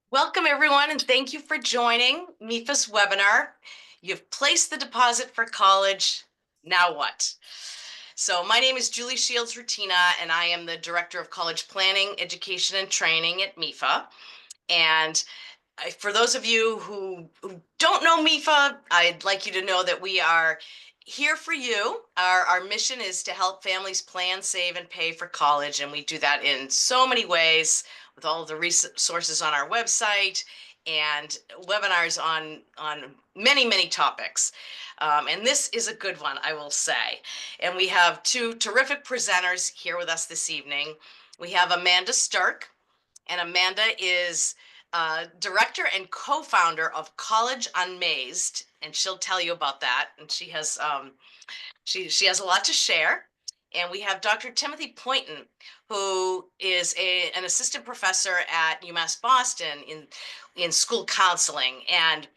Welcome, everyone, and thank you for joining MEFA's webinar. You've placed the deposit for college. Now what? So my name is Julie Shields Rutina, and I am the Director of College Planning, Education, and Training at MEFA. And for those of you who don't know MEFA, I'd like you to know that we are here for you. Our mission is to help families plan, save, and pay for college, and we do that in so many ways with all of the resources on our website and webinars on many topics. And this is a good one, I will say. And we have two terrific presenters here with us this evening. We have Amanda Stark, and Amanda is director and co-founder of College Unmazed, and she'll tell you about that. And she has a lot to share. And we have Dr. Timothy Poynton, who is an assistant professor at UMass Boston in school counseling. And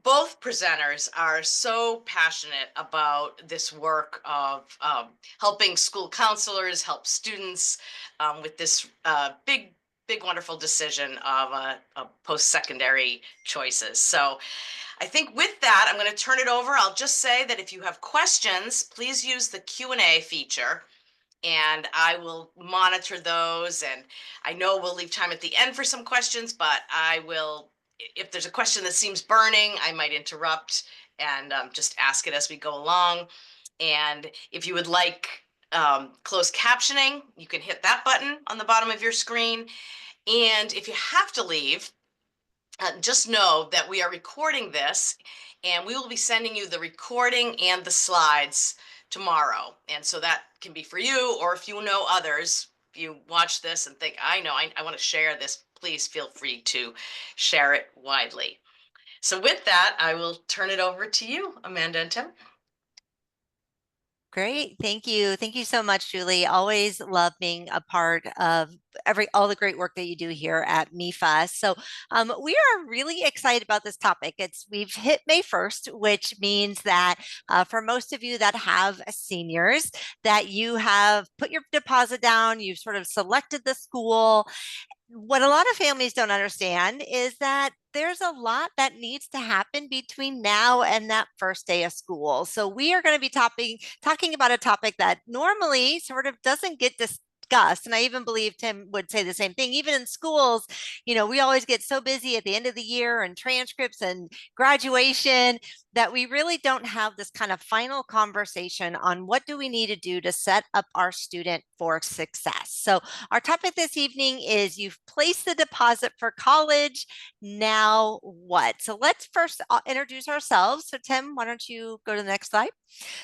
both presenters are so passionate about this work of helping school counselors help students with this big wonderful decision of post-secondary choices. So I think with that, I'm going to turn it over. I'll just say that if you have questions, please use the Q&A feature and I will monitor those. And I know we'll leave time at the end for some questions, but I will, if there's a question that seems burning, I might interrupt and just ask it as we go along. And if you would like closed captioning, you can hit that button on the bottom of your screen. And if you have to leave, just know that we are recording this and we will be sending you the recording and the slides tomorrow. And so that can be for you, or if you know others, if you watch this and think, I want to share this, please feel free to share it widely. So with that, I will turn it over to you, Amanda and Tim. Great. Thank you. Thank you so much, Julie. Always love being a part of all the great work that you do here at MEFA. So we are really excited about this topic. We've hit May 1st, which means that for most of you that have seniors, that you have put your deposit down, you've sort of selected the school. What a lot of families don't understand is that there's a lot that needs to happen between now and that first day of school. So we are going to be talking about a topic that normally sort of doesn't get discussed. And I even believe Tim would say the same thing. Even in schools, we always get so busy at the end of the year and transcripts and graduation that we really don't have this kind of final conversation on what do we need to do to set up our student for success. So our topic this evening is you've placed the deposit for college. Now what? So let's first introduce ourselves. So Tim, why don't you go to the next slide?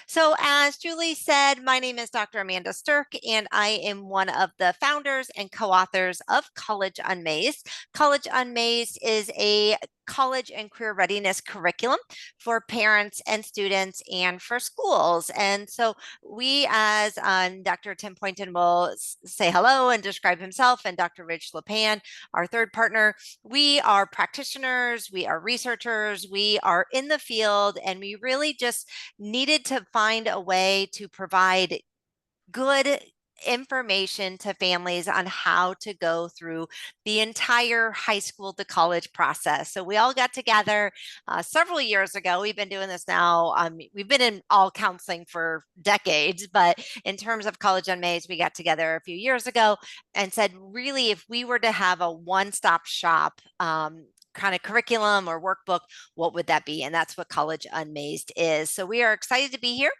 So as Julie said, my name is Dr. Amanda Stirk, and I am one of the founders and co-authors of College Unmazed. College Unmazed is a college and career readiness curriculum for parents and students and for schools. And so we, as Dr. Tim Poynton will say hello and describe himself, and Dr. Rich LePan, our third partner, we are practitioners, we are researchers, we are in the field, and we really just needed to find a way to provide good information to families on how to go through the entire high school to college process. So we all got together several years ago. We've been doing this now. We've been in all counseling for decades, but in terms of College Unmazed, we got together a few years ago and said, really, if we were to have a one-stop shop kind of curriculum or workbook, what would that be? And that's what College Unmazed is. So we are excited to be here.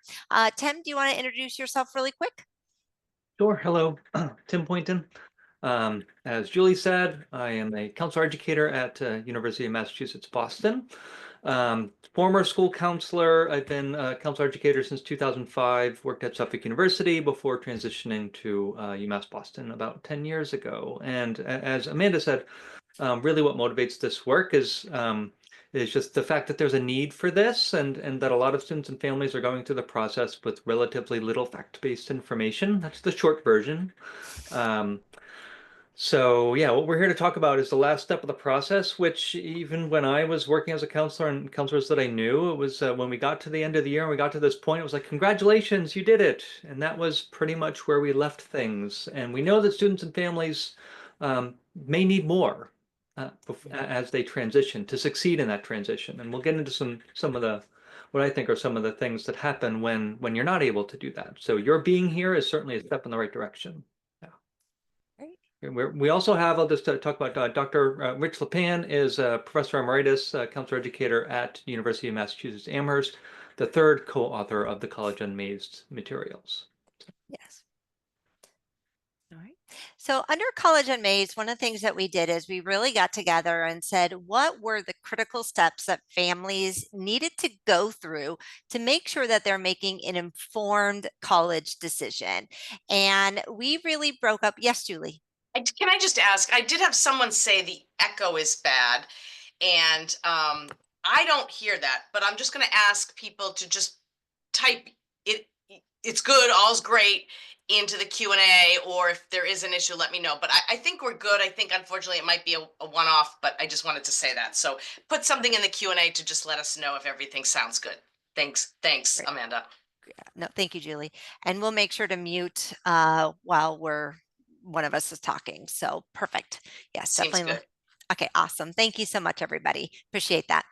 Tim, do you want to introduce yourself really quick? Sure. Hello, Tim Poynton. As Julie said, I am a counselor educator at University of Massachusetts, Boston. Former school counselor. I've been a counselor educator since 2005, worked at Suffolk University before transitioning to UMass Boston about 10 years ago. And as Amanda said, really what motivates this work is just the fact that there's a need for this and that a lot of students and families are going through the process with relatively little fact-based information. That's the short version. Um, so yeah, what we're here to talk about is the last step of the process, which even when I was working as a counselor and counselors that I knew, it was when we got to the end of the year and we got to this point, it was like, congratulations, you did it. And that was pretty much where we left things. And we know that students and families may need more. as they transition, to succeed in that transition. And we'll get into some of the what I think are some of the things that happen when you're not able to do that. So your being here is certainly a step in the right direction. We also have, I'll just talk about Dr. Rich Lepan is a professor emeritus, counselor educator at University of Massachusetts Amherst, the third co-author of the College Unmazed materials. Yes. All right. So under College Unmazed, one of the things that we did is we really got together and said, what were the critical steps that families needed to go through to make sure that they're making an informed college decision? And we really broke up. Yes, Julie. Can I just ask? I did have someone say the echo is bad, and I don't hear that, but I'm just going to ask people to just type it. It's good, all's great into the Q&A, or if there is an issue, let me know. But I think we're good. I think unfortunately it might be a one-off, but I just wanted to say that. So put something in the Q&A to just let us know if everything sounds good. Thanks, Great. Amanda. No, thank you, Julie. And we'll make sure to mute while one of us is talking. So perfect. Yes, Seems definitely. good. Okay, awesome. Thank you so much, everybody. Appreciate that.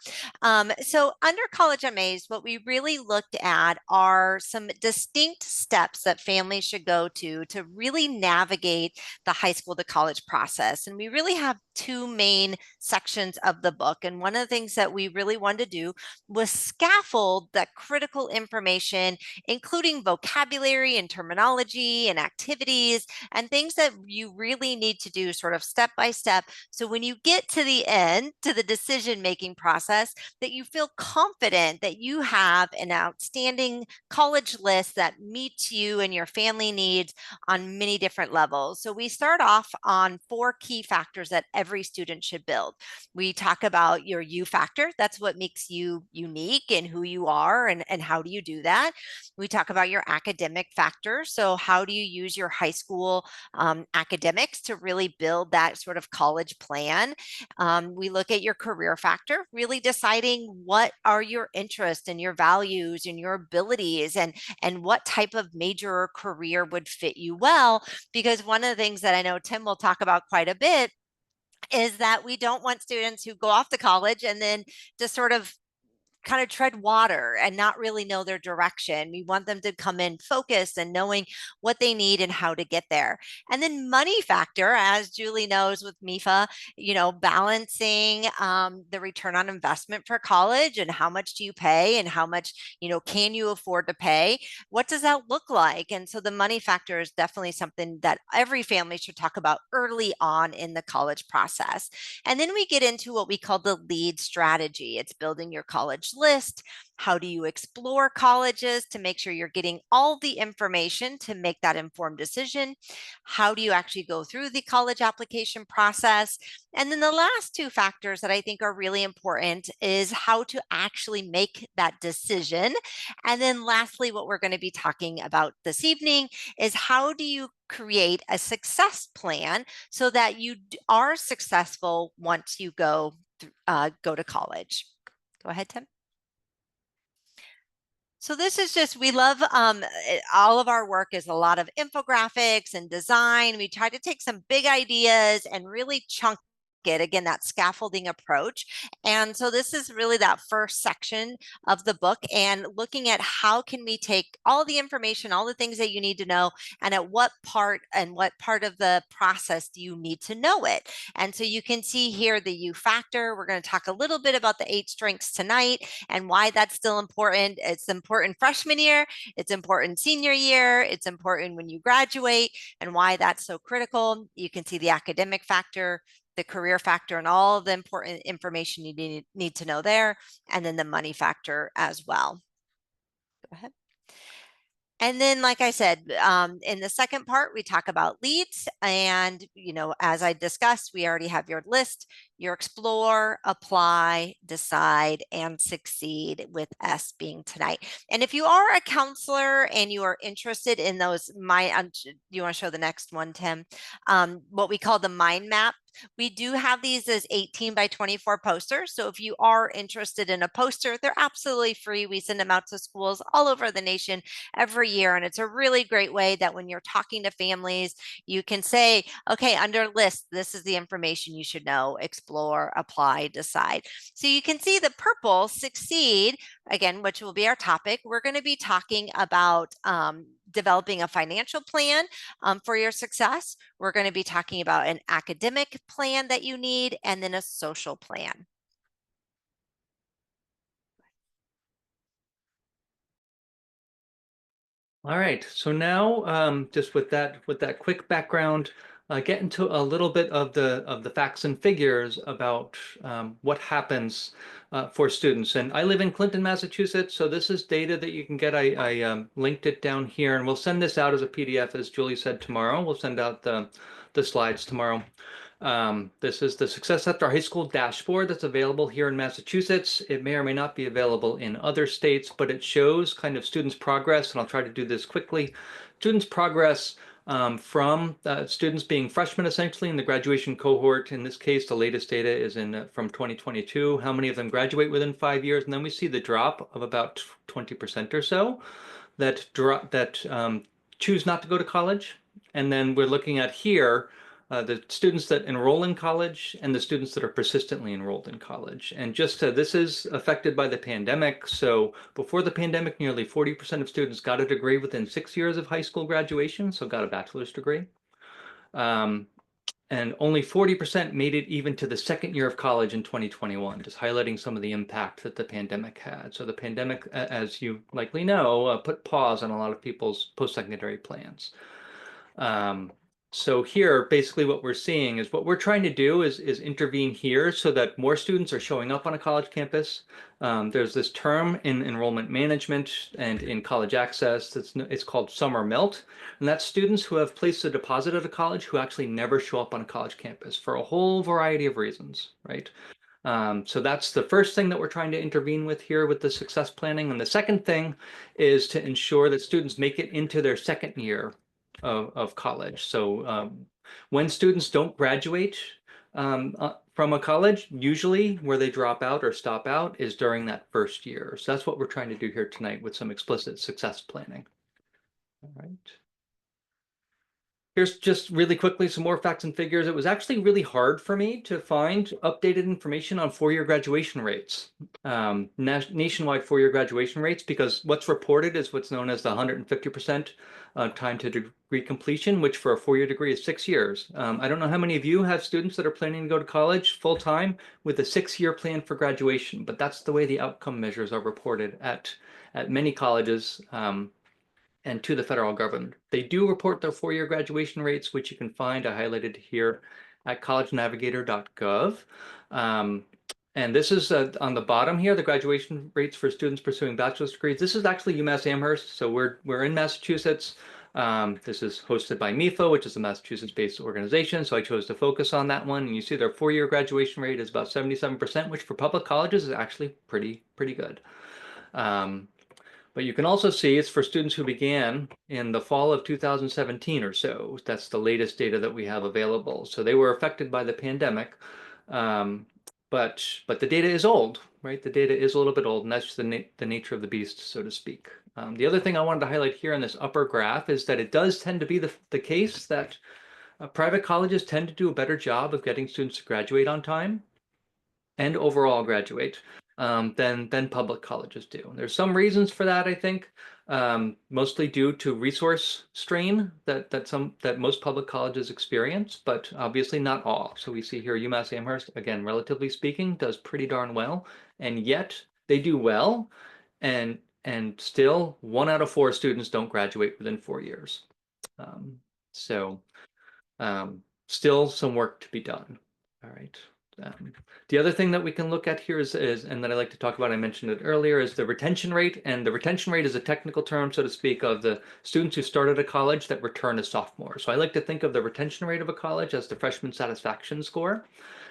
So under College Unmazed, what we really looked at are some distinct steps that families should go to really navigate the high school to college process. And we really have two main sections of the book. And one of the things that we really wanted to do was scaffold that critical information, including vocabulary and terminology and activities and things that you really need to do sort of step by step. So when you get to the end, to the decision-making process, that you feel confident that you have an outstanding college list that meets you and your family needs on many different levels. So we start off on 4 key factors that every student should build. We talk about your U factor. That's what makes you unique and who you are and how do you do that. We talk about your academic factor. So how do you use your high school academics to really build that sort of college plan? We look at your career factor, really deciding what are your interests and your values and your abilities and what type of major or career would fit you well. Because one of the things that I know Tim will talk about quite a bit is that we don't want students who go off to college and then just sort of kind of tread water and not really know their direction. We want them to come in focused and knowing what they need and how to get there. And then money factor, as Julie knows with MEFA, balancing the return on investment for college and how much do you pay and how much, can you afford to pay? What does that look like? And so the money factor is definitely something that every family should talk about early on in the college process. And then we get into what we call the lead strategy. It's building your college list. How do you explore colleges to make sure you're getting all the information to make that informed decision? How do you actually go through the college application process? And then the last 2 factors that I think are really important is how to actually make that decision. And then lastly, what we're going to be talking about this evening is how do you create a success plan so that you are successful once you go to college. Go ahead, Tim. So this is just, we love all of our work is a lot of infographics and design. We try to take some big ideas and really chunk it, again, that scaffolding approach. And so this is really that first section of the book and looking at how can we take all the information, all the things that you need to know, and at what part of the process do you need to know it. And so you can see here the U factor. We're going to talk a little bit about the 8 strengths tonight and why that's still important. It's important freshman year, it's important senior year, it's important when you graduate, and why that's so critical. You can see the academic factor, the career factor, and all the important information you need to know there, and then the money factor as well. Go ahead. And then, like I said, in the second part, we talk about leads. And, as I discussed, we already have your list, your explore, apply, decide, and succeed, with S being tonight. And if you are a counselor and you are interested in those, you want to show the next one, Tim? What we call the mind map We do have these as 18 by 24 posters. So if you are interested in a poster, they're absolutely free. We send them out to schools all over the nation every year. And it's a really great way that when you're talking to families, you can say, okay, under list, this is the information you should know, explore, apply, decide. So you can see the purple succeed, again, which will be our topic. We're going to be talking about developing a financial plan for your success. We're going to be talking about an academic plan that you need, and then a social plan. All right, so now just with that quick background, get into a little bit of the facts and figures about what happens for students. And I live in Clinton, Massachusetts, so this is data that you can get. I linked it down here, and we'll send this out as a PDF, as Julie said, tomorrow. We'll send out the slides tomorrow. This is the Success After High School dashboard that's available here in Massachusetts. It may or may not be available in other states, but it shows kind of students' progress, and I'll try to do this quickly. Students' progress from students being freshmen essentially in the graduation cohort. In this case, the latest data is from 2022. How many of them graduate within 5 years? And then we see the drop of about 20% or so that choose not to go to college. And then we're looking at here the students that enroll in college and the students that are persistently enrolled in college. And this is affected by the pandemic. So before the pandemic, nearly 40% of students got a degree within 6 years of high school graduation, so got a bachelor's degree. And only 40% made it even to the second year of college in 2021, just highlighting some of the impact that the pandemic had. So the pandemic, as you likely know, put pause on a lot of people's post-secondary plans. So here, basically what we're seeing is what we're trying to do is intervene here so that more students are showing up on a college campus. There's this term in enrollment management and in college access it's called summer melt. And that's students who have placed a deposit at a college who actually never show up on a college campus for a whole variety of reasons, right? So that's the first thing that we're trying to intervene with here with the success planning. And the second thing is to ensure that students make it into their second year of college. So when students don't graduate from a college, usually where they drop out or stop out is during that first year. So that's what we're trying to do here tonight with some explicit success planning. All right. Here's just really quickly some more facts and figures. It was actually really hard for me to find updated information on four-year graduation rates, nationwide four-year graduation rates, because what's reported is what's known as the 150% time to degree completion, which for a four-year degree is 6 years. I don't know how many of you have students that are planning to go to college full-time with a 6-year plan for graduation, but that's the way the outcome measures are reported at many colleges. And to the federal government. They do report their four-year graduation rates, which you can find, I highlighted here, at collegenavigator.gov. And this is on the bottom here, the graduation rates for students pursuing bachelor's degrees. This is actually UMass Amherst, so we're in Massachusetts. This is hosted by MEFA, which is a Massachusetts-based organization, so I chose to focus on that one. And you see their four-year graduation rate is about 77%, which for public colleges is actually pretty good. But you can also see it's for students who began in the fall of 2017 or so. That's the latest data that we have available. So they were affected by the pandemic, but the data is old, right? The data is a little bit old, and that's the nature of the beast, so to speak. The other thing I wanted to highlight here in this upper graph is that it does tend to be the case that private colleges tend to do a better job of getting students to graduate on time and overall graduate than public colleges do. And there's some reasons for that, I think, mostly due to resource strain that most public colleges experience, but obviously not all. So we see here UMass Amherst, again, relatively speaking, does pretty darn well, and yet they do well, and still 1 out of 4 students don't graduate within 4 years. Still some work to be done. All right. The other thing that we can look at here is and that I like to talk about, I mentioned it earlier, is the retention rate. And the retention rate is a technical term, so to speak, of the students who started a college that return as sophomores. So I like to think of the retention rate of a college as the freshman satisfaction score.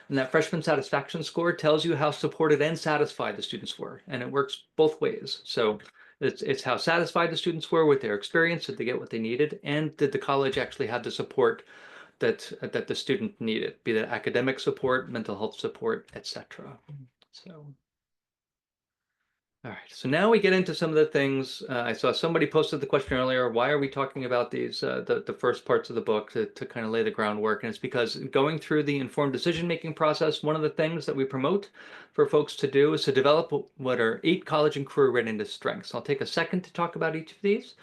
And that freshman satisfaction score tells you how supported and satisfied the students were. And it works both ways. So it's how satisfied the students were with their experience. Did they get what they needed? And did the college actually have the support that the student needed, be that academic support, mental health support, etc. So. All right, so now we get into some of the things. I saw somebody posted the question earlier, why are we talking about these, the first parts of the book to kind of lay the groundwork? And it's because going through the informed decision-making process, one of the things that we promote for folks to do is to develop what are 8 college and career readiness strengths. I'll take a second to talk about each of these.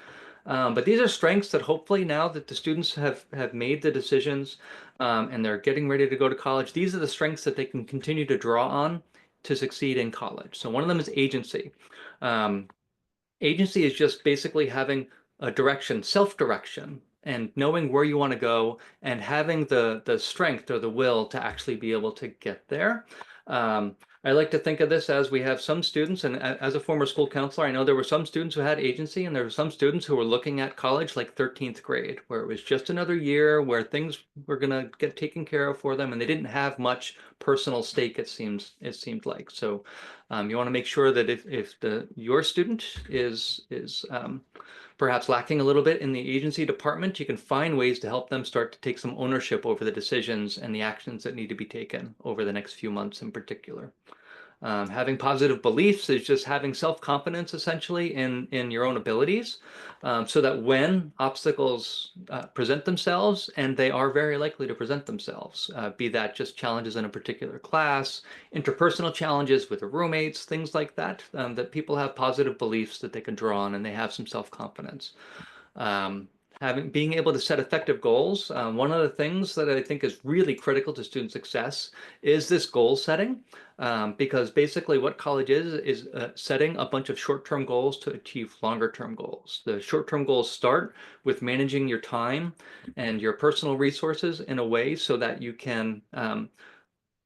But these are strengths that hopefully now that the students have made the decisions and they're getting ready to go to college, these are the strengths that they can continue to draw on to succeed in college. So one of them is agency. Um, Agency is just basically having a direction, self-direction, and knowing where you want to go and having the strength or the will to actually be able to get there. I like to think of this as we have some students, and as a former school counselor, I know there were some students who had agency, and there were some students who were looking at college like 13th grade, where it was just another year where things were going to get taken care of for them, and they didn't have much personal stake, it seemed like. So you want to make sure that if your student is perhaps lacking a little bit in the agency department, you can find ways to help them start to take some ownership over the decisions and the actions that need to be taken over the next few months in particular. Having positive beliefs is just having self-confidence essentially in your own abilities, so that when obstacles present themselves, and they are very likely to present themselves, be that just challenges in a particular class, interpersonal challenges with roommates, things like that, that people have positive beliefs that they can draw on and they have some self-confidence. Um, being able to set effective goals. One of the things that I think is really critical to student success is this goal setting, because basically what college is setting a bunch of short-term goals to achieve longer-term goals. The short-term goals start with managing your time and your personal resources in a way so that you can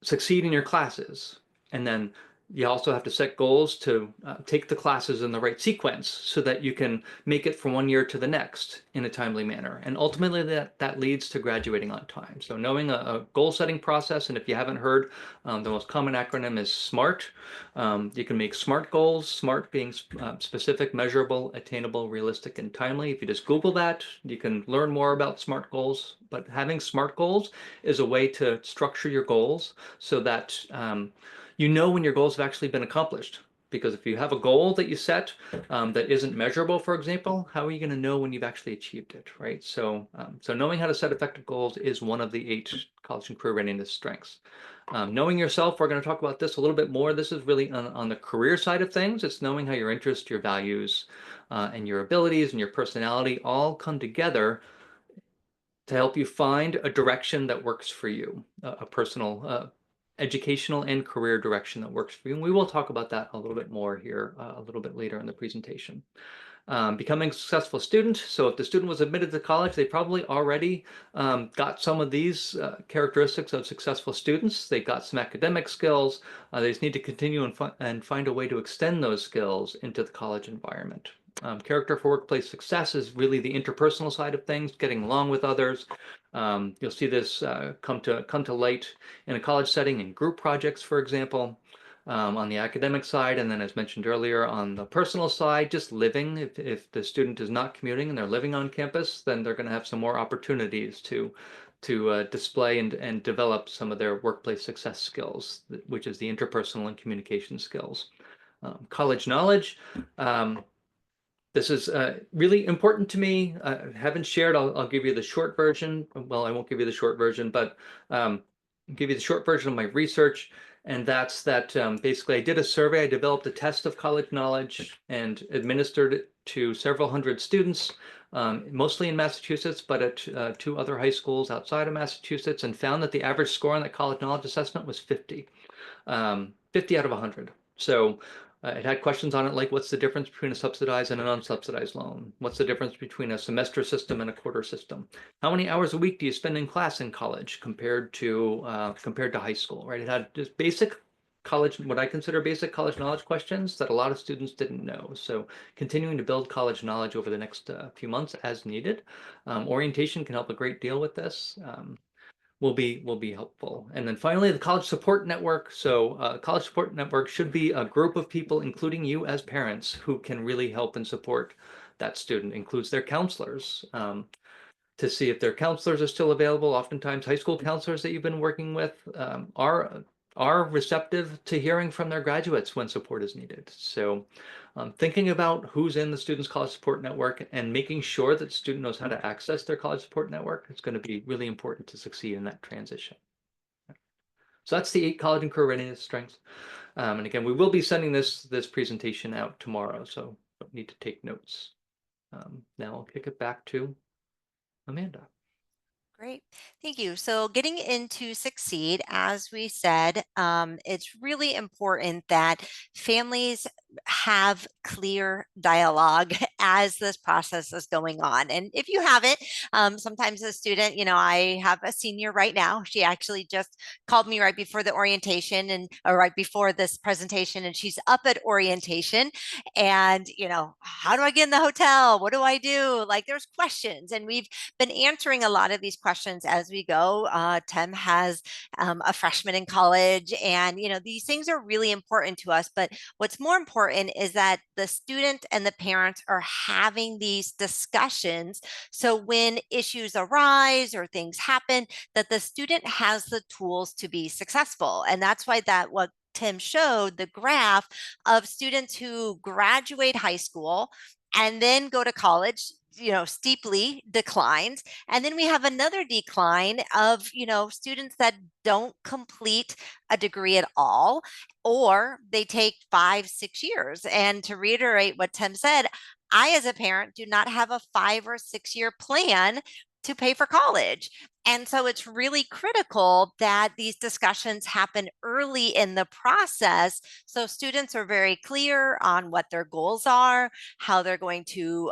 succeed in your classes. And then you also have to set goals to take the classes in the right sequence so that you can make it from one year to the next in a timely manner. And ultimately that leads to graduating on time. So knowing a goal setting process, and if you haven't heard, the most common acronym is SMART. You can make SMART goals, SMART being specific, measurable, attainable, realistic, and timely. If you just Google that, you can learn more about SMART goals. But having SMART goals is a way to structure your goals so that you know when your goals have actually been accomplished. Because if you have a goal that you set that isn't measurable, for example, how are you going to know when you've actually achieved it, right? So, so knowing how to set effective goals is one of the 8 college and career readiness strengths. Knowing yourself, we're going to talk about this a little bit more. This is really on the career side of things. It's knowing how your interests, your values, and your abilities and your personality all come together to help you find a direction that works for you, a personal, educational and career direction that works for you. And we will talk about that a little bit more here a little bit later in the presentation. Becoming a successful student. So if the student was admitted to college, they probably already got some of these characteristics of successful students. They got some academic skills. They just need to continue and find a way to extend those skills into the college environment. Character for workplace success is really the interpersonal side of things, getting along with others. You'll see this come to light in a college setting in group projects, for example. On the academic side, and then as mentioned earlier, on the personal side, just living. If the student is not commuting and they're living on campus, then they're going to have some more opportunities to display and develop some of their workplace success skills, which is the interpersonal and communication skills. College knowledge. This is really important to me. I haven't shared. I'll give you the short version. Well, I won't give you the short version, but I'll give you the short version of my research. And that's that basically I did a survey. I developed a test of college knowledge and administered it to several hundred students, mostly in Massachusetts, but at 2 other high schools outside of Massachusetts, and found that the average score on that college knowledge assessment was 50, 50 out of 100. So it had questions on it like, what's the difference between a subsidized and an unsubsidized loan? What's the difference between a semester system and a quarter system? How many hours a week do you spend in class in college compared to high school, right? It had just basic college, what I consider basic college knowledge questions that a lot of students didn't know. So continuing to build college knowledge over the next few months as needed. Orientation can help a great deal with this. Will be helpful. And then finally, the College Support Network. So College Support Network should be a group of people, including you as parents, who can really help and support that student. Includes their counselors. to see if their counselors are still available. Oftentimes, high school counselors that you've been working with are receptive to hearing from their graduates when support is needed. So thinking about who's in the Students College Support Network and making sure that the student knows how to access their college support network is going to be really important to succeed in that transition. So that's the 8 college and career readiness strengths. And again, we will be sending this presentation out tomorrow, so don't need to take notes. Now I'll kick it back to Amanda. Great. Thank you. So getting into Succeed, as we said, it's really important that families have clear dialogue as this process is going on. And if you haven't, sometimes a student, I have a senior right now. She actually just called me right before the orientation or right before this presentation, and she's up at orientation. And, how do I get in the hotel? What do I do? Like, there's questions, and we've been answering a lot of these questions as we go. Tim has a freshman in college, and these things are really important to us. But what's more important is that the student and the parents are having these discussions. So when issues arise or things happen, that the student has the tools to be successful. And that's why what Tim showed, the graph of students who graduate high school and then go to college, steeply declines. And then we have another decline of, students that don't complete a degree at all, or they take 5-6 years. And to reiterate what Tim said, I, as a parent, do not have a 5 or 6 year plan to pay for college. And so it's really critical that these discussions happen early in the process, so students are very clear on what their goals are, how they're going to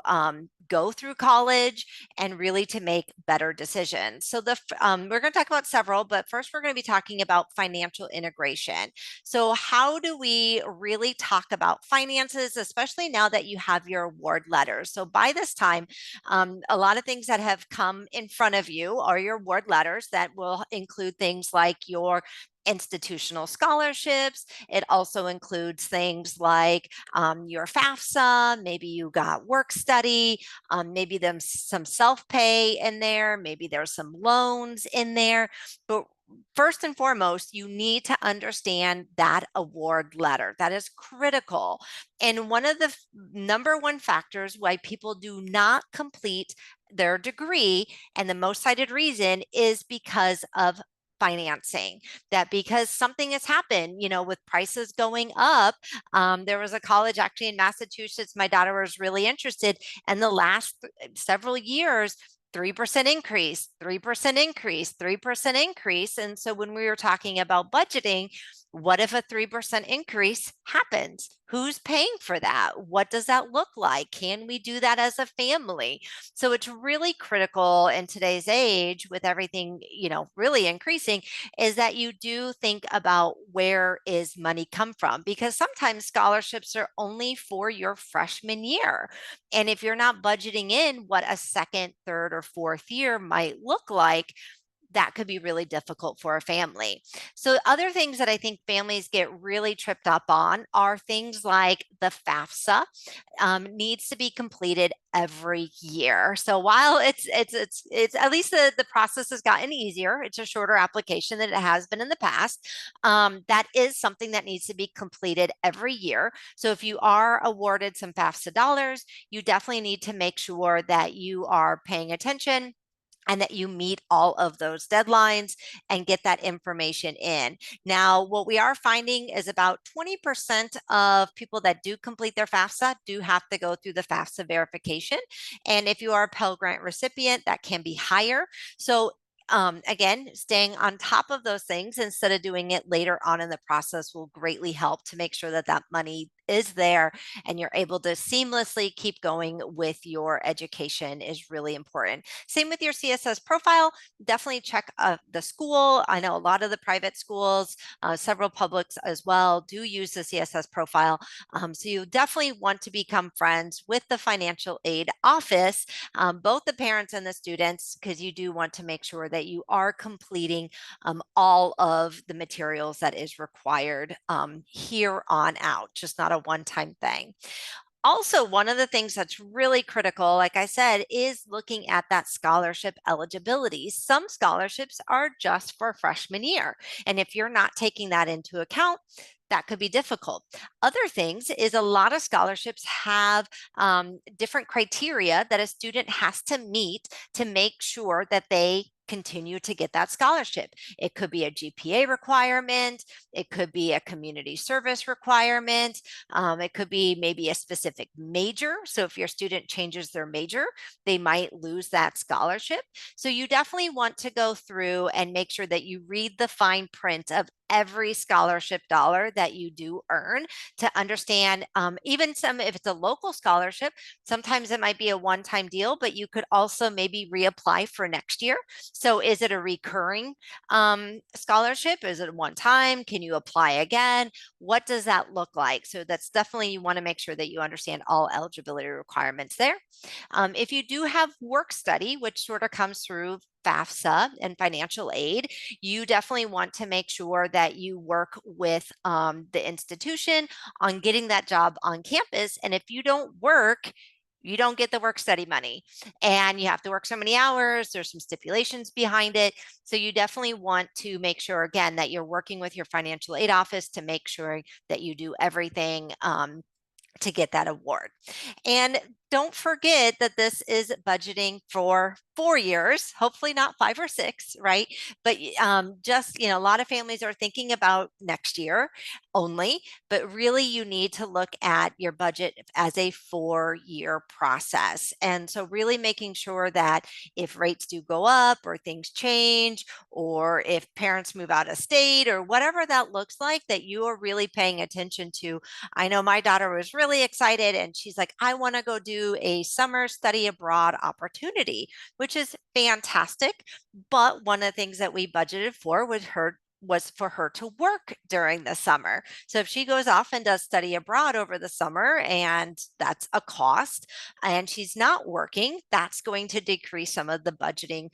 go through college, and really to make better decisions. So we're going to talk about several, but first we're going to be talking about financial integration. So how do we really talk about finances, especially now that you have your award letters? So by this time, a lot of things that have come in front of you are your award letters that will include things like your institutional scholarships. It also includes things like your FAFSA, maybe you got work study, maybe there's some self-pay in there, maybe there's some loans in there. But first and foremost, you need to understand that award letter. That is critical. And one of the number one factors why people do not complete their degree, and the most cited reason, is because of financing. That because something has happened, with prices going up. There was a college actually in Massachusetts my daughter was really interested in. The last several years, 3% increase, 3% increase, 3% increase. And so when we were talking about budgeting, what if a 3% increase happens? Who's paying for that? What does that look like? Can we do that as a family? So it's really critical in today's age, with everything, really increasing, is that you do think about where is money come from, because sometimes scholarships are only for your freshman year. And if you're not budgeting in what a second, third, or fourth year might look like, that could be really difficult for a family. So other things that I think families get really tripped up on are things like the FAFSA needs to be completed every year. So while it's at least the process has gotten easier, it's a shorter application than it has been in the past. That is something that needs to be completed every year. So if you are awarded some FAFSA dollars, you definitely need to make sure that you are paying attention and that you meet all of those deadlines and get that information in. Now, what we are finding is about 20% of people that do complete their FAFSA do have to go through the FAFSA verification. And if you are a Pell Grant recipient, that can be higher. So again, staying on top of those things instead of doing it later on in the process will greatly help to make sure that that money is there and you're able to seamlessly keep going with your education is really important. Same with your CSS profile. Definitely check the school. I know a lot of the private schools, several publics as well, do use the CSS profile. So you definitely want to become friends with the financial aid office, both the parents and the students, because you do want to make sure that you are completing all of the materials that is required here on out, just not a one-time thing. Also, one of the things that's really critical, like I said, is looking at that scholarship eligibility. Some scholarships are just for freshman year. And if you're not taking that into account, that could be difficult. Other things is a lot of scholarships have different criteria that a student has to meet to make sure that they continue to get that scholarship. It could be a GPA requirement, it could be a community service requirement, it could be maybe a specific major. So if your student changes their major, they might lose that scholarship. So you definitely want to go through and make sure that you read the fine print of every scholarship dollar that you do earn to understand even some, if it's a local scholarship, sometimes it might be a one-time deal, but you could also maybe reapply for next year. So is it a recurring scholarship? Is it one time? Can you apply again? What does that look like? So that's definitely, you want to make sure that you understand all eligibility requirements there. If you do have work study, which sort of comes through FAFSA and financial aid, you definitely want to make sure that you work with the institution on getting that job on campus. And if you don't work, you don't get the work study money, and you have to work so many hours. There's some stipulations behind it. So you definitely want to make sure, again, that you're working with your financial aid office to make sure that you do everything to get that award. And don't forget that this is budgeting for 4 years, hopefully not 5 or 6, right? But just, a lot of families are thinking about next year only, but really you need to look at your budget as a 4-year process. And so really making sure that if rates do go up or things change, or if parents move out of state or whatever that looks like, that you are really paying attention to. I know my daughter was really excited and she's like, I want to go do a summer study abroad opportunity, which is fantastic. But one of the things that we budgeted for was for her to work during the summer. So if she goes off and does study abroad over the summer, and that's a cost, and she's not working, that's going to decrease some of the budgeting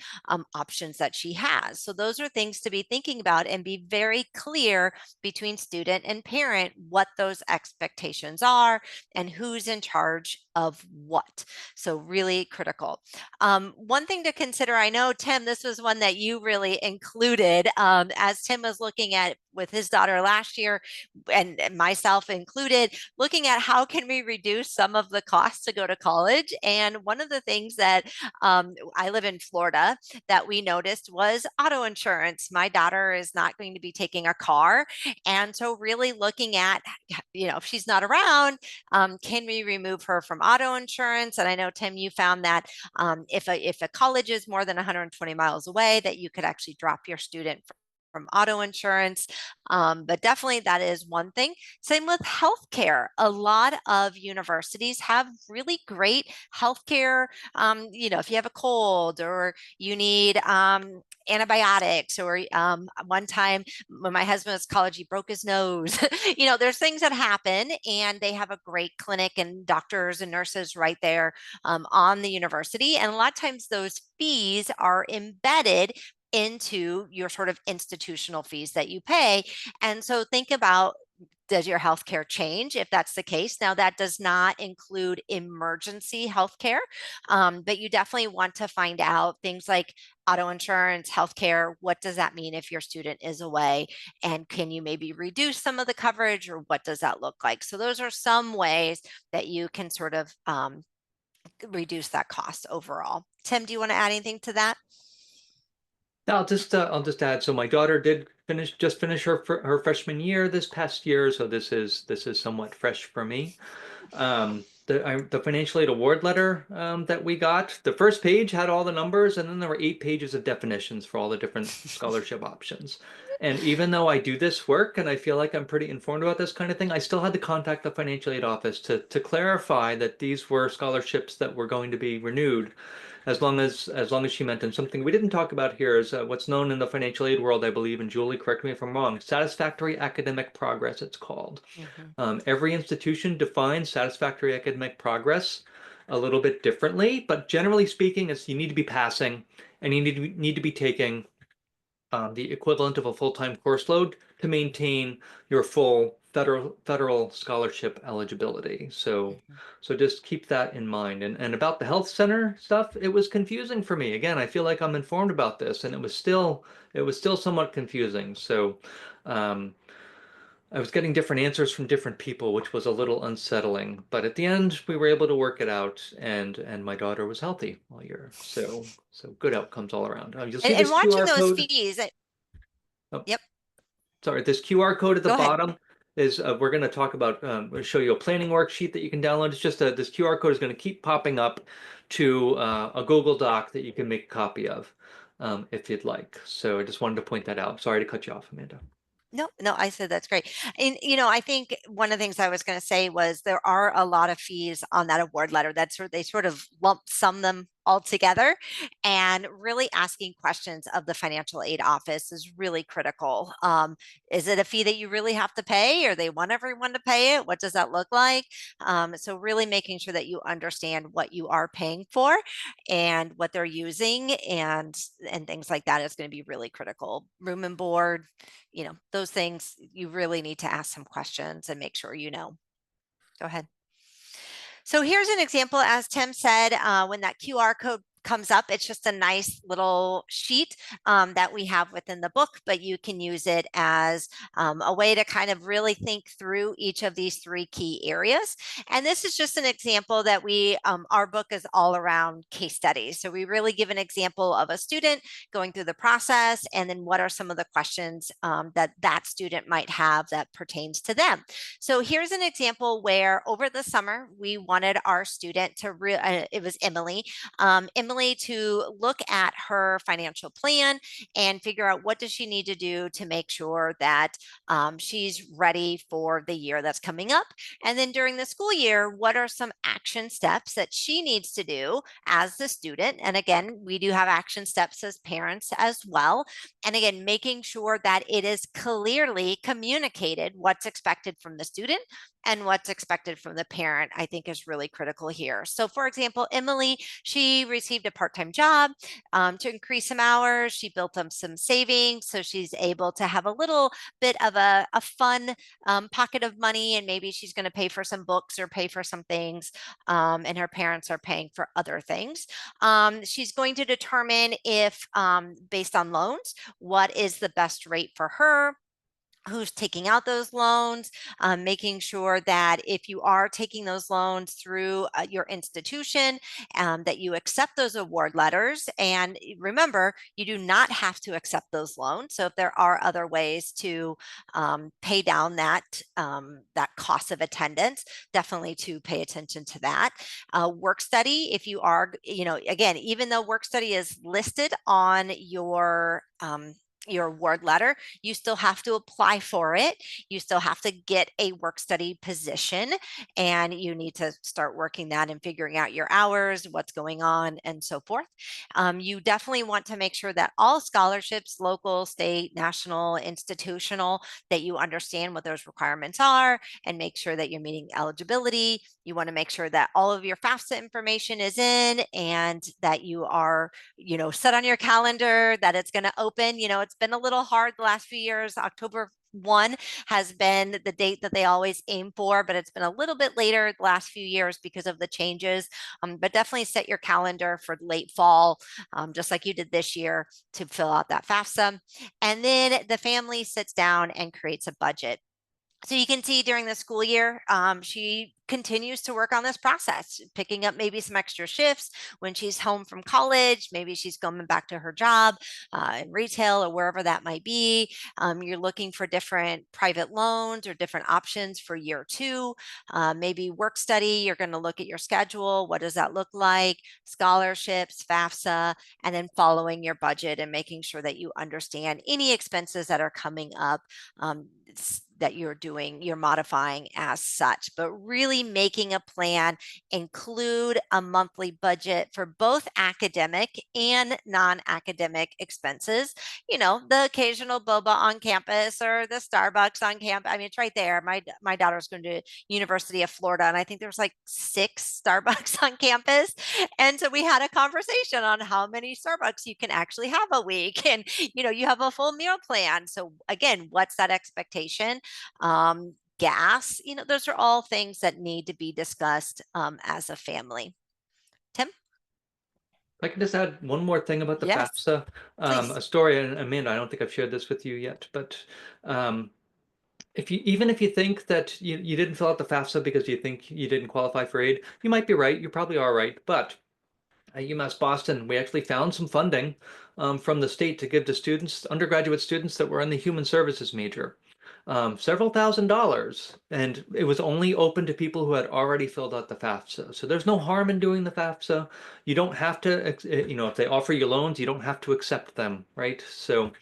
options that she has. So those are things to be thinking about, and be very clear between student and parent what those expectations are and who's in charge of what. So really critical. One thing to consider, I know, Tim, this was one that you really included as Tim was looking at with his daughter last year, and myself included, looking at how can we reduce some of the costs to go to college. And one of the things that I live in Florida that we noticed was auto insurance. My daughter is not going to be taking a car. And so really looking at, if she's not around, can we remove her from auto insurance? And I know, Tim, you found that if a college is more than 120 miles away, that you could actually drop your student from auto insurance. But definitely that is one thing. Same with healthcare. A lot of universities have really great healthcare. If you have a cold or you need antibiotics, or one time when my husband was in college, he broke his nose. There's things that happen, and they have a great clinic and doctors and nurses right there on the university. And a lot of times those fees are embedded into your sort of institutional fees that you pay. And so think about, does your healthcare change if that's the case? Now, that does not include emergency healthcare, but you definitely want to find out things like auto insurance, healthcare. What does that mean if your student is away? And can you maybe reduce some of the coverage, or what does that look like? So those are some ways that you can sort of reduce that cost overall. Tim, do you want to add anything to that? I'll just add. So my daughter did finish her freshman year this past year, so this is somewhat fresh for me. The financial aid award letter that we got, the first page had all the numbers, and then there were 8 pages of definitions for all the different scholarship options. And even though I do this work and I feel like I'm pretty informed about this kind of thing, I still had to contact the financial aid office to clarify that these were scholarships that were going to be renewed as long as she meant. And something we didn't talk about here is what's known in the financial aid world, I believe, and Julie, correct me if I'm wrong, satisfactory academic progress, it's called. Every institution defines satisfactory academic progress a little bit differently, but generally speaking, it's you need to be passing, and you need to be taking the equivalent of a full-time course load to maintain your full federal scholarship eligibility. So just keep that in mind. And about the health center stuff, it was confusing for me. Again, I feel like I'm informed about this, and it was still somewhat confusing. So um, I was getting different answers from different people, which was a little unsettling. But at the end, we were able to work it out, and my daughter was healthy all year. So good outcomes all around. You'll see And this watching QR those code. fees, Oh, yep, sorry, this QR code at the go ahead. bottom is we're going to talk about. We'll show you a planning worksheet that you can download. It's just this QR code is going to keep popping up to a Google Doc that you can make a copy of if you'd like. So I just wanted to point that out. Sorry to cut you off, Amanda. No, I said that's great. And, I think one of the things I was going to say was there are a lot of fees on that award letter. They sort of lump sum them all together, and really asking questions of the financial aid office is really critical. Is it a fee that you really have to pay, or they want everyone to pay it? What does that look like? So really making sure that you understand what you are paying for and what they're using, and things like that is going to be really critical. Room and board, those things, you really need to ask some questions and make sure you know. Go ahead. So here's an example, as Tim said, when that QR code comes up, it's just a nice little sheet that we have within the book, but you can use it as a way to kind of really think through each of these three key areas. And this is just an example that our book is all around case studies. So we really give an example of a student going through the process, and then what are some of the questions that student might have that pertains to them. So here's an example where over the summer, we wanted our student to, it was Emily, to look at her financial plan and figure out what does she need to do to make sure that she's ready for the year that's coming up. And then during the school year, what are some action steps that she needs to do as the student? And again, we do have action steps as parents as well. And again, making sure that it is clearly communicated what's expected from the student and what's expected from the parent, I think, is really critical here. So for example, Emily, she received a part-time job to increase some hours. She built up some savings, so she's able to have a little bit of a fun pocket of money, and maybe she's going to pay for some books or pay for some things, and her parents are paying for other things. She's going to determine if, based on loans, what is the best rate for her, who's taking out those loans, making sure that if you are taking those loans through your institution, that you accept those award letters. And remember, you do not have to accept those loans. So if there are other ways to pay down that cost of attendance, definitely to pay attention to that. Work study, if you are, again, even though work study is listed on your award letter, you still have to apply for it. You still have to get a work study position, and you need to start working that and figuring out your hours, what's going on, and so forth. You definitely want to make sure that all scholarships, local, state, national, institutional, that you understand what those requirements are and make sure that you're meeting eligibility. You want to make sure that all of your FAFSA information is in, and that you are, set on your calendar that it's going to open. It's been a little hard the last few years. October 1 has been the date that they always aim for, but it's been a little bit later the last few years because of the changes. But definitely set your calendar for late fall, just like you did this year, to fill out that FAFSA. And then the family sits down and creates a budget. So you can see during the school year, she continues to work on this process, picking up maybe some extra shifts when she's home from college. Maybe she's going back to her job in retail or wherever that might be. You're looking for different private loans or different options for year 2. Maybe work study, you're going to look at your schedule. What does that look like? Scholarships, FAFSA, and then following your budget and making sure that you understand any expenses that are coming up, that you're modifying as such. But really making a plan, include a monthly budget for both academic and non-academic expenses. The occasional boba on campus or the Starbucks on campus. I mean, it's right there. My daughter's going to University of Florida, and I think there's like 6 Starbucks on campus. And so we had a conversation on how many Starbucks you can actually have a week. And, you have a full meal plan. So again, what's that expectation? gas, those are all things that need to be discussed as a family. Tim? If I can just add one more thing about the Yes, FAFSA, please. a story, and Amanda, I don't think I've shared this with you yet, but um, even if you think that you didn't fill out the FAFSA because you think you didn't qualify for aid, you might be right. You probably are right. But at UMass Boston, we actually found some funding from the state to give to students, undergraduate students that were in the human services major, several $1,000s. And it was only open to people who had already filled out the FAFSA. So there's no harm in doing the FAFSA. You don't have to, if they offer you loans, you don't have to accept them, right? So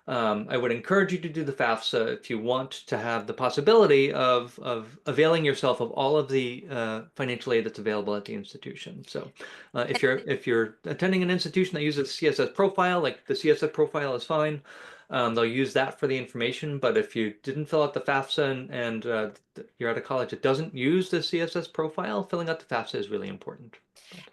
I would encourage you to do the FAFSA if you want to have the possibility of availing yourself of all of the financial aid that's available at the institution. So if you're attending an institution that uses CSS profile, like the CSS profile is fine. They'll use that for the information. But if you didn't fill out the FAFSA and you're at a college that doesn't use the CSS profile, filling out the FAFSA is really important.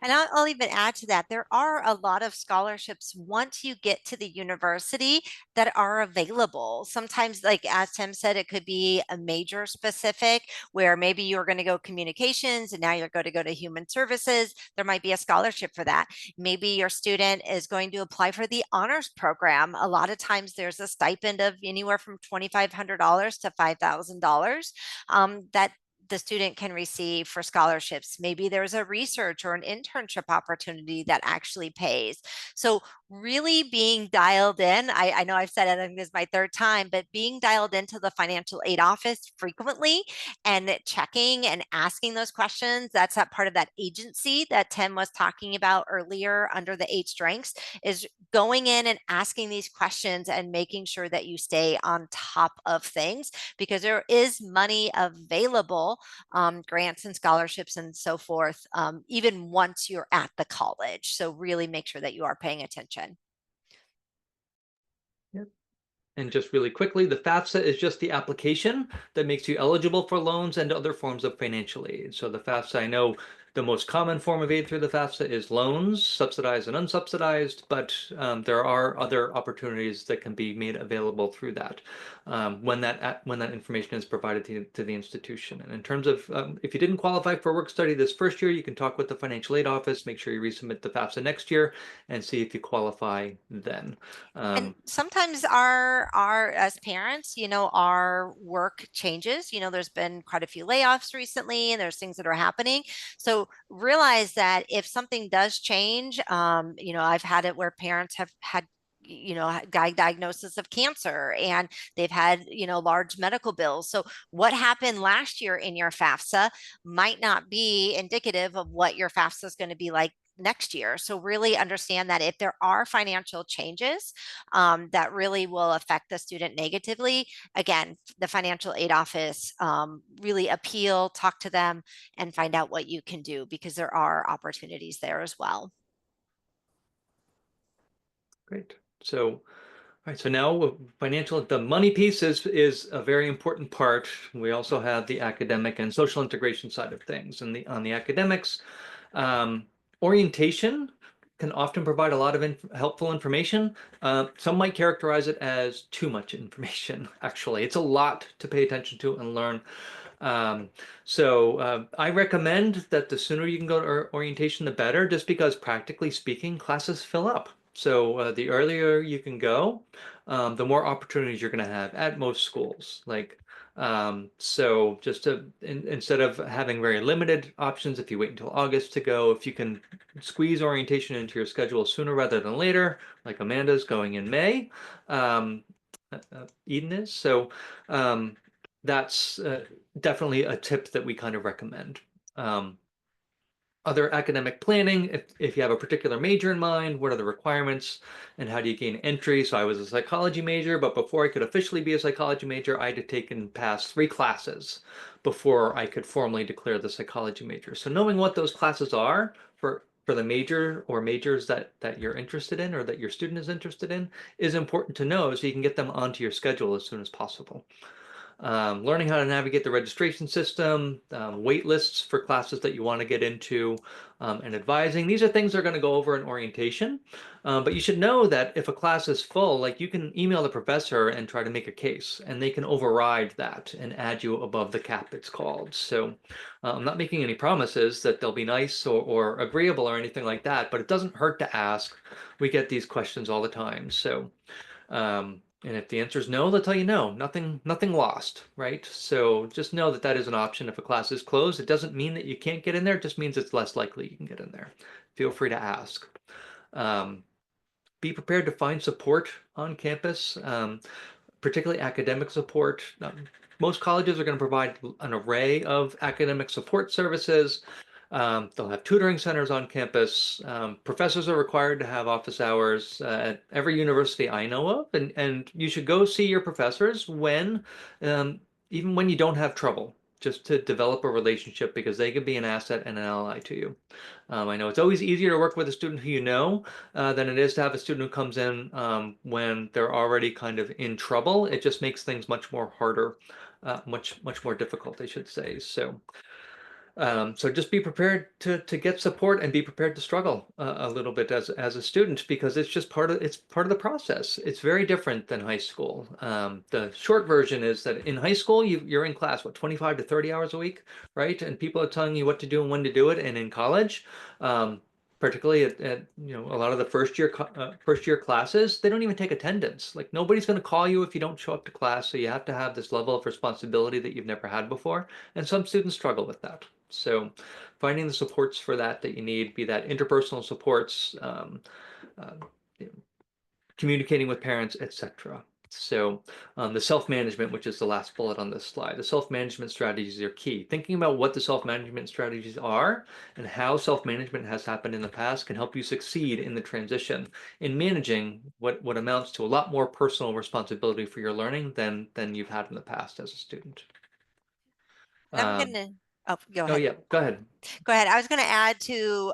And I'll even add to that, there are a lot of scholarships once you get to the university that are available. Sometimes, like as Tim said, it could be a major specific where maybe you're going to go communications and now you're going to go to human services. There might be a scholarship for that. Maybe your student is going to apply for the honors program. A lot of times there's a stipend of anywhere from $2,500 to $5,000 that the student can receive for scholarships. Maybe there's a research or an internship opportunity that actually pays. So really being dialed in, I know I've said it, I think this is my third time, but being dialed into the financial aid office frequently and checking and asking those questions, that's that part of that agency that Tim was talking about earlier under the 8 strengths, is going in and asking these questions and making sure that you stay on top of things, because there is money available, grants and scholarships and so forth, even once you're at the college. So really make sure that you are paying attention. Yep. And just really quickly, the FAFSA is just the application that makes you eligible for loans and other forms of financial aid. So the FAFSA, I know the most common form of aid through the FAFSA is loans, subsidized and unsubsidized, but there are other opportunities that can be made available through that when that information is provided to the institution. And in terms of if you didn't qualify for work study this first year, you can talk with the financial aid office, make sure you resubmit the FAFSA next year, and see if you qualify then. And sometimes our as parents, our work changes. There's been quite a few layoffs recently, and there's things that are happening. So realize that if something does change, I've had it where parents have had diagnosis of cancer, and they've had large medical bills. So what happened last year in your FAFSA might not be indicative of what your FAFSA is going to be like next year. So really understand that if there are financial changes that really will affect the student negatively, again, the financial aid office, really appeal, talk to them, and find out what you can do, because there are opportunities there as well. Great. So, all right. So now the money piece is a very important part. We also have the academic and social integration side of things. And on the academics, orientation can often provide a lot of helpful information. Some might characterize it as too much information, actually. It's a lot to pay attention to and learn. I recommend that the sooner you can go to orientation, the better, just because practically speaking, classes fill up. So the earlier you can go, the more opportunities you're going to have at most schools. So just instead of having very limited options, if you wait until August to go, if you can squeeze orientation into your schedule sooner rather than later, like Amanda's going in May, Eden is. So that's definitely a tip that we kind of recommend. Other academic planning, if you have a particular major in mind, what are the requirements and how do you gain entry? So I was a psychology major, but before I could officially be a psychology major, I had to take and pass 3 classes before I could formally declare the psychology major. So knowing what those classes are for the major or majors that you're interested in or that your student is interested in is important to know so you can get them onto your schedule as soon as possible. learning how to navigate the registration system, wait lists for classes that you want to get into, and advising. These are things they're going to go over in orientation. But you should know that if a class is full, like you can email the professor and try to make a case, and they can override that and add you above the cap, it's called. So I'm not making any promises that they'll be nice or agreeable or anything like that, but it doesn't hurt to ask. We get these questions all the time. So and if the answer is no, they'll tell you no, nothing lost, right? So just know that that is an option. If a class is closed, it doesn't mean that you can't get in there. It just means it's less likely you can get in there. Feel free to ask. Um, be prepared to find support on campus, particularly academic support. Most colleges are going to provide an array of academic support services. They'll have tutoring centers on campus. Professors are required to have office hours at every university I know of, and you should go see your professors even when you don't have trouble, just to develop a relationship because they can be an asset and an ally to you. I know it's always easier to work with a student who you know than it is to have a student who comes in when they're already kind of in trouble. It just makes things much more harder, much more difficult, I should say. So just be prepared to get support and be prepared to struggle a little bit as a student because it's part of the process. It's very different than high school. The short version is that in high school you're in class what 25 to 30 hours a week, right? And people are telling you what to do and when to do it. And in college, particularly at a lot of the first year classes, they don't even take attendance. Like nobody's going to call you if you don't show up to class. So you have to have this level of responsibility that you've never had before. And some students struggle with that. So finding the supports for that you need, be that interpersonal supports, uh, you know, communicating with parents, etc. So the self-management, which is the last bullet on this slide, the self-management strategies are key. Thinking about what the self-management strategies are and how self-management has happened in the past can help you succeed in the transition in managing what amounts to a lot more personal responsibility for your learning than you've had in the past as a student. And I'm gonna, oh, go Oh ahead. yeah, go ahead. Go ahead. I was going to add to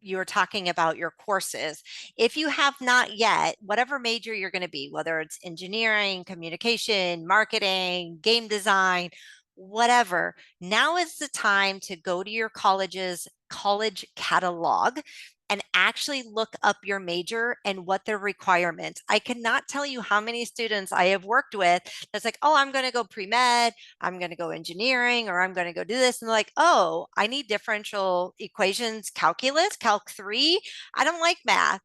you were talking about your courses. If you have not yet, whatever major you're going to be, whether it's engineering, communication, marketing, game design, whatever, now is the time to go to your college's college catalog and actually look up your major and what their requirements. I cannot tell you how many students I have worked with that's like, oh, I'm going to go pre-med, I'm going to go engineering, or I'm going to go do this. And they're like, oh, I need differential equations, calculus, calc 3. I don't like math.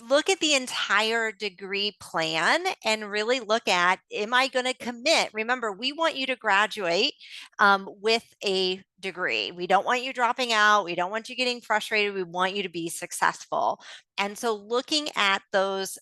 Look at the entire degree plan and really look at, am I going to commit? Remember, we want you to graduate with a degree. We don't want you dropping out. We don't want you getting frustrated. We want you to be successful. And so looking at those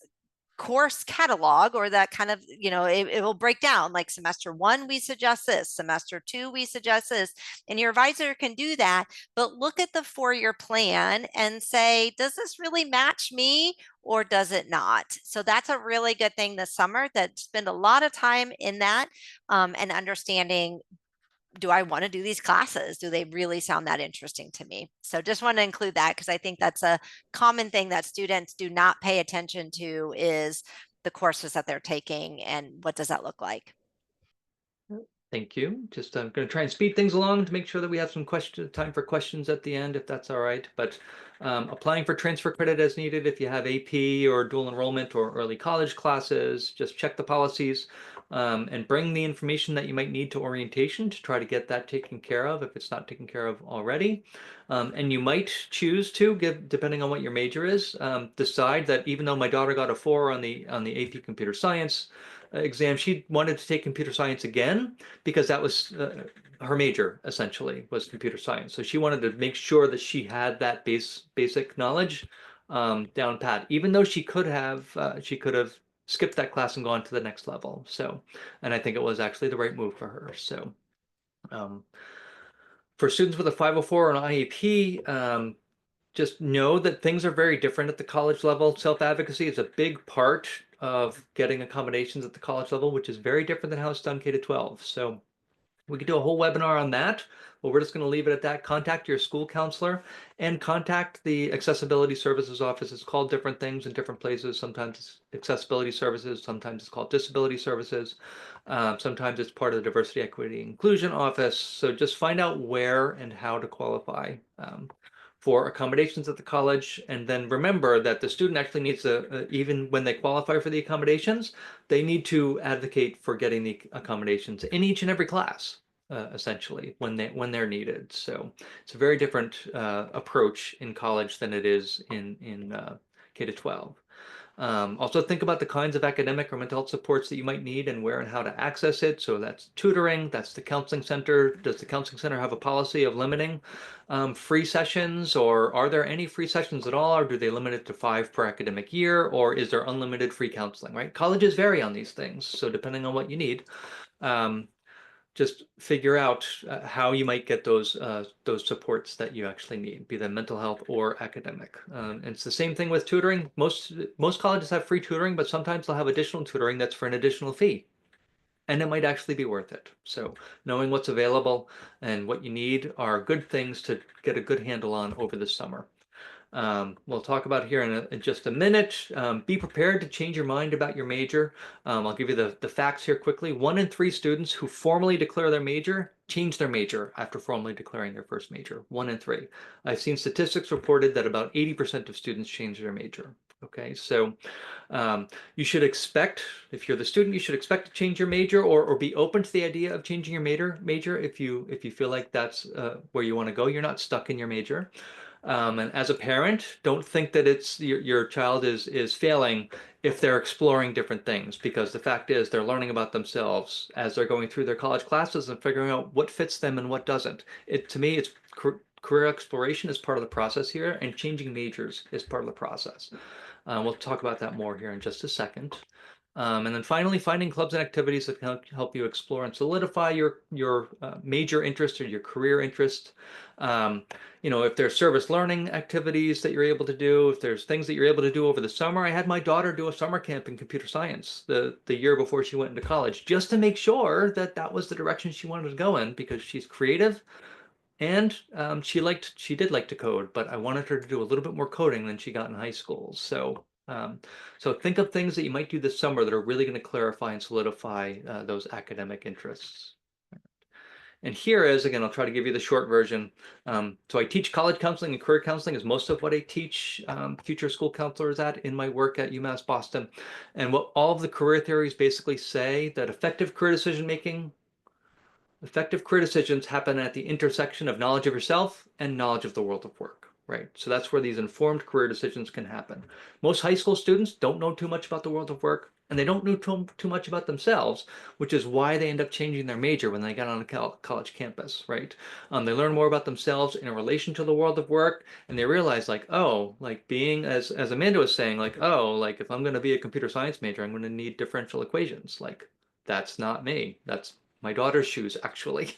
course catalog, or that kind of, it will break down like semester 1 we suggest this, semester 2 we suggest this, and your advisor can do that. But look at the 4-year plan and say, does this really match me or does it not? So that's a really good thing this summer, that spend a lot of time in that and understanding, do I want to do these classes? Do they really sound that interesting to me? So just want to include that because I think that's a common thing that students do not pay attention to, is the courses that they're taking and what does that look like. Thank you. Just I'm going to try and speed things along to make sure that we have some time for questions at the end, if that's all right. But applying for transfer credit as needed if you have AP or dual enrollment or early college classes, just check the policies and bring the information that you might need to orientation to try to get that taken care of if it's not taken care of already. And you might choose to, depending on what your major is, decide that even though my daughter got a 4 on the AP computer science exam, she wanted to take computer science again because that was her major, essentially, was computer science. So she wanted to make sure that she had that basic knowledge down pat, even though she could have skipped that class and gone to the next level. So, and I think it was actually the right move for her. So for students with a 504 or an IEP, just know that things are very different at the college level. Self-advocacy is a big part of getting accommodations at the college level, which is very different than how it's done K-12. So We could do a whole webinar on that, but we're just going to leave it at that. Contact your school counselor and contact the accessibility services office. It's called different things in different places. Sometimes it's accessibility services, sometimes it's called disability services. Sometimes it's part of the diversity, equity, inclusion office. So just find out where and how to qualify for accommodations at the college. And then remember that the student actually needs to, even when they qualify for the accommodations, they need to advocate for getting the accommodations in each and every class, essentially, when they're needed. So it's a very different approach in college than it is in K to 12. Also think about the kinds of academic or mental health supports that you might need and where and how to access it. So that's tutoring, that's the counseling center. Does the counseling center have a policy of limiting free sessions, or are there any free sessions at all, or do they limit it to 5 per academic year, or is there unlimited free counseling, right? Colleges vary on these things, so depending on what you need, just figure out how you might get those supports that you actually need, be them mental health or academic. And it's the same thing with tutoring. Most colleges have free tutoring, but sometimes they'll have additional tutoring that's for an additional fee, and it might actually be worth it. So knowing what's available and what you need are good things to get a good handle on over the summer. We'll talk about here in just a minute. Be prepared to change your mind about your major. I'll give you the facts here quickly. 1 in 3 students who formally declare their major change their major after formally declaring their first major. 1 in 3. I've seen statistics reported that about 80% of students change their major. Okay, so you should expect, if you're the student, you should expect to change your major, or be open to the idea of changing your major if you feel like that's where you want to go. You're not stuck in your major. And as a parent, don't think that it's your child is failing if they're exploring different things, because the fact is they're learning about themselves as they're going through their college classes and figuring out what fits them and what doesn't. To me, it's career exploration is part of the process here, and changing majors is part of the process. We'll talk about that more here in just a second. And then finally, finding clubs and activities that can help you explore and solidify your major interest or your career interest. If there's service learning activities that you're able to do, if there's things that you're able to do over the summer. I had my daughter do a summer camp in computer science the year before she went into college, just to make sure that that was the direction she wanted to go in, because she's creative. And she did like to code, but I wanted her to do a little bit more coding than she got in high school. So think of things that you might do this summer that are really going to clarify and solidify those academic interests. And here is, again, I'll try to give you the short version. So I teach college counseling and career counseling is most of what I teach future school counselors at in my work at UMass Boston. And what all of the career theories basically say, that effective career decisions happen at the intersection of knowledge of yourself and knowledge of the world of work, right? So that's where these informed career decisions can happen. Most high school students don't know too much about the world of work, and they don't know too much about themselves, which is why they end up changing their major when they get on a college campus, right? They learn more about themselves in relation to the world of work, and they realize, like, oh, like being, as Amanda was saying, like, oh, like if I'm going to be a computer science major, I'm going to need differential equations. Like, that's not me. That's my daughter's shoes, actually.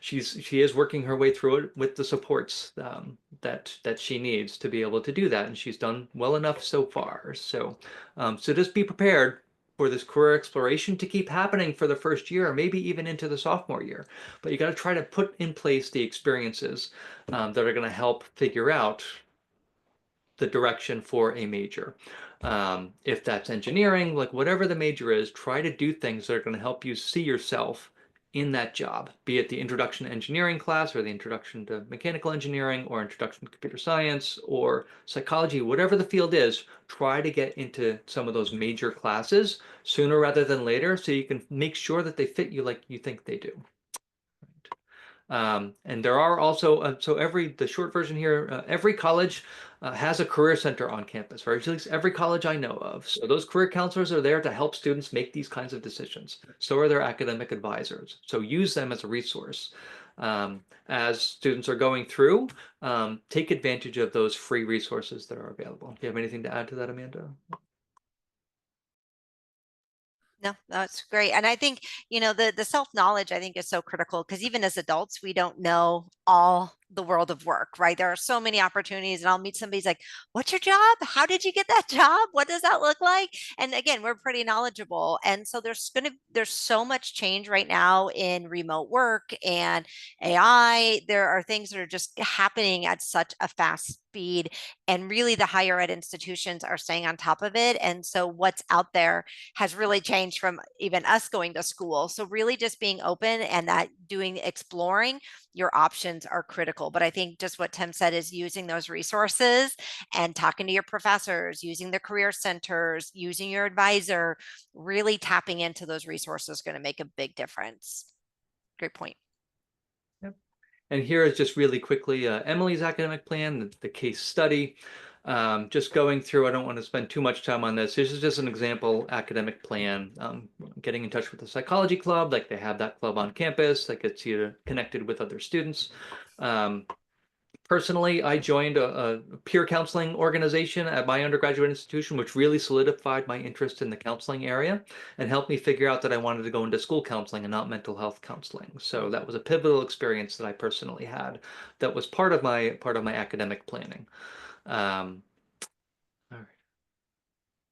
She is working her way through it with the supports that she needs to be able to do that, and she's done well enough so far. So just be prepared for this career exploration to keep happening for the first year, or maybe even into the sophomore year. But you got to try to put in place the experiences that are going to help figure out the direction for a major. If that's engineering, like whatever the major is, try to do things that are going to help you see yourself in that job, be it the introduction to engineering class, or the introduction to mechanical engineering, or introduction to computer science, or psychology, whatever the field is. Try to get into some of those major classes sooner rather than later, so you can make sure that they fit you like you think they do. And there are also, the short version here, every college has a career center on campus, right? At least every college I know of. So those career counselors are there to help students make these kinds of decisions. So are their academic advisors. So use them as a resource. As students are going through, take advantage of those free resources that are available. Do you have anything to add to that, Amanda? No, that's great. And I think, the self-knowledge, I think, is so critical, because even as adults, we don't know all the world of work, right? There are so many opportunities, and I'll meet somebody's like, what's your job? How did you get that job? What does that look like? And again, we're pretty knowledgeable. And so there's so much change right now in remote work and AI. There are things that are just happening at such a fast speed, and really the higher ed institutions are staying on top of it. And so what's out there has really changed from even us going to school. So really just being open and that doing exploring your options are critical. But I think just what Tim said is using those resources and talking to your professors, using the career centers, using your advisor, really tapping into those resources is going to make a big difference. Great point. Yep. And here is just really quickly Emily's academic plan, the case study. Just going through, I don't want to spend too much time on this. This is just an example academic plan. Getting in touch with the psychology club, like they have that club on campus that gets you connected with other students. Personally, I joined a peer counseling organization at my undergraduate institution, which really solidified my interest in the counseling area and helped me figure out that I wanted to go into school counseling and not mental health counseling. So that was a pivotal experience that I personally had that was part of my academic planning. All right.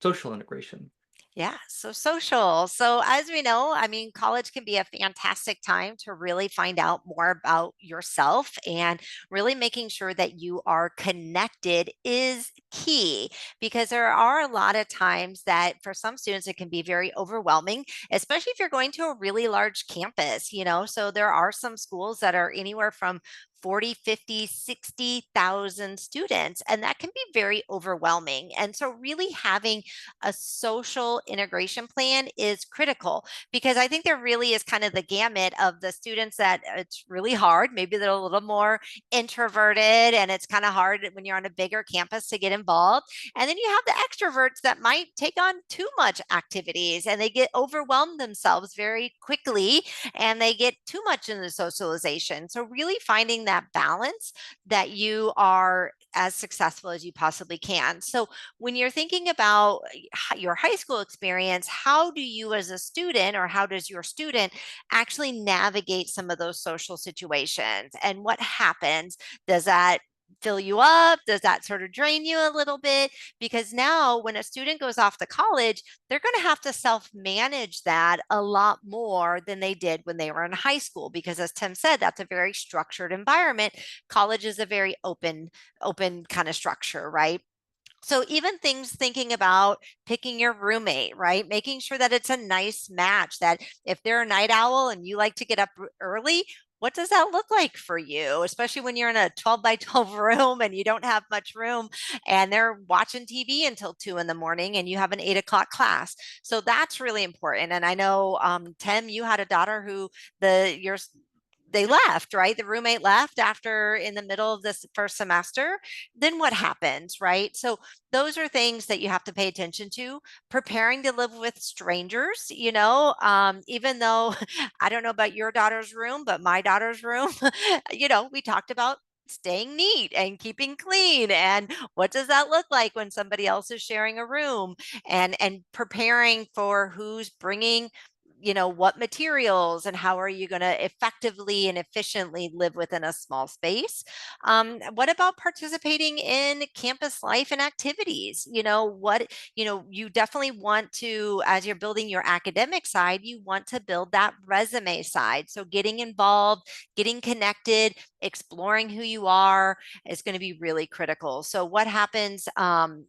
Social integration. Yeah, so social. So as we know, I mean, college can be a fantastic time to really find out more about yourself, and really making sure that you are connected is key, because there are a lot of times that for some students it can be very overwhelming, especially if you're going to a really large campus, you know. So there are some schools that are anywhere from 40, 50, 60,000 students, and that can be very overwhelming. And so really having a social integration plan is critical, because I think there really is kind of the gamut of the students that it's really hard. Maybe they're a little more introverted and it's kind of hard when you're on a bigger campus to get involved. And then you have the extroverts that might take on too much activities and they get overwhelmed themselves very quickly and they get too much in the socialization. So really finding that balance that you are as successful as you possibly can. So when you're thinking about your high school experience, how do you as a student, or how does your student actually navigate some of those social situations, and what happens? Does that fill you up? Does that sort of drain you a little bit? Because now when a student goes off to college, they're going to have to self-manage that a lot more than they did when they were in high school, because as Tim said, that's a very structured environment. College is a very open kind of structure, right? So even things thinking about picking your roommate, right? Making sure that it's a nice match, that if they're a night owl and you like to get up early, what does that look like for you? Especially when you're in a 12 by 12 room and you don't have much room and they're watching TV until 2 in the morning and you have an 8 o'clock class. So that's really important. And I know, Tim, you had a daughter who they left, right? The roommate left after in the middle of this first semester. Then what happens, right? So those are things that you have to pay attention to. Preparing to live with strangers, you know, even though I don't know about your daughter's room, but my daughter's room, you know, we talked about staying neat and keeping clean, and what does that look like when somebody else is sharing a room, and preparing for who's bringing, you know, what materials, and how are you going to effectively and efficiently live within a small space. What about participating in campus life and activities? You know, you definitely want to, as you're building your academic side, you want to build that resume side. So getting involved, getting connected, exploring who you are is going to be really critical. So what happens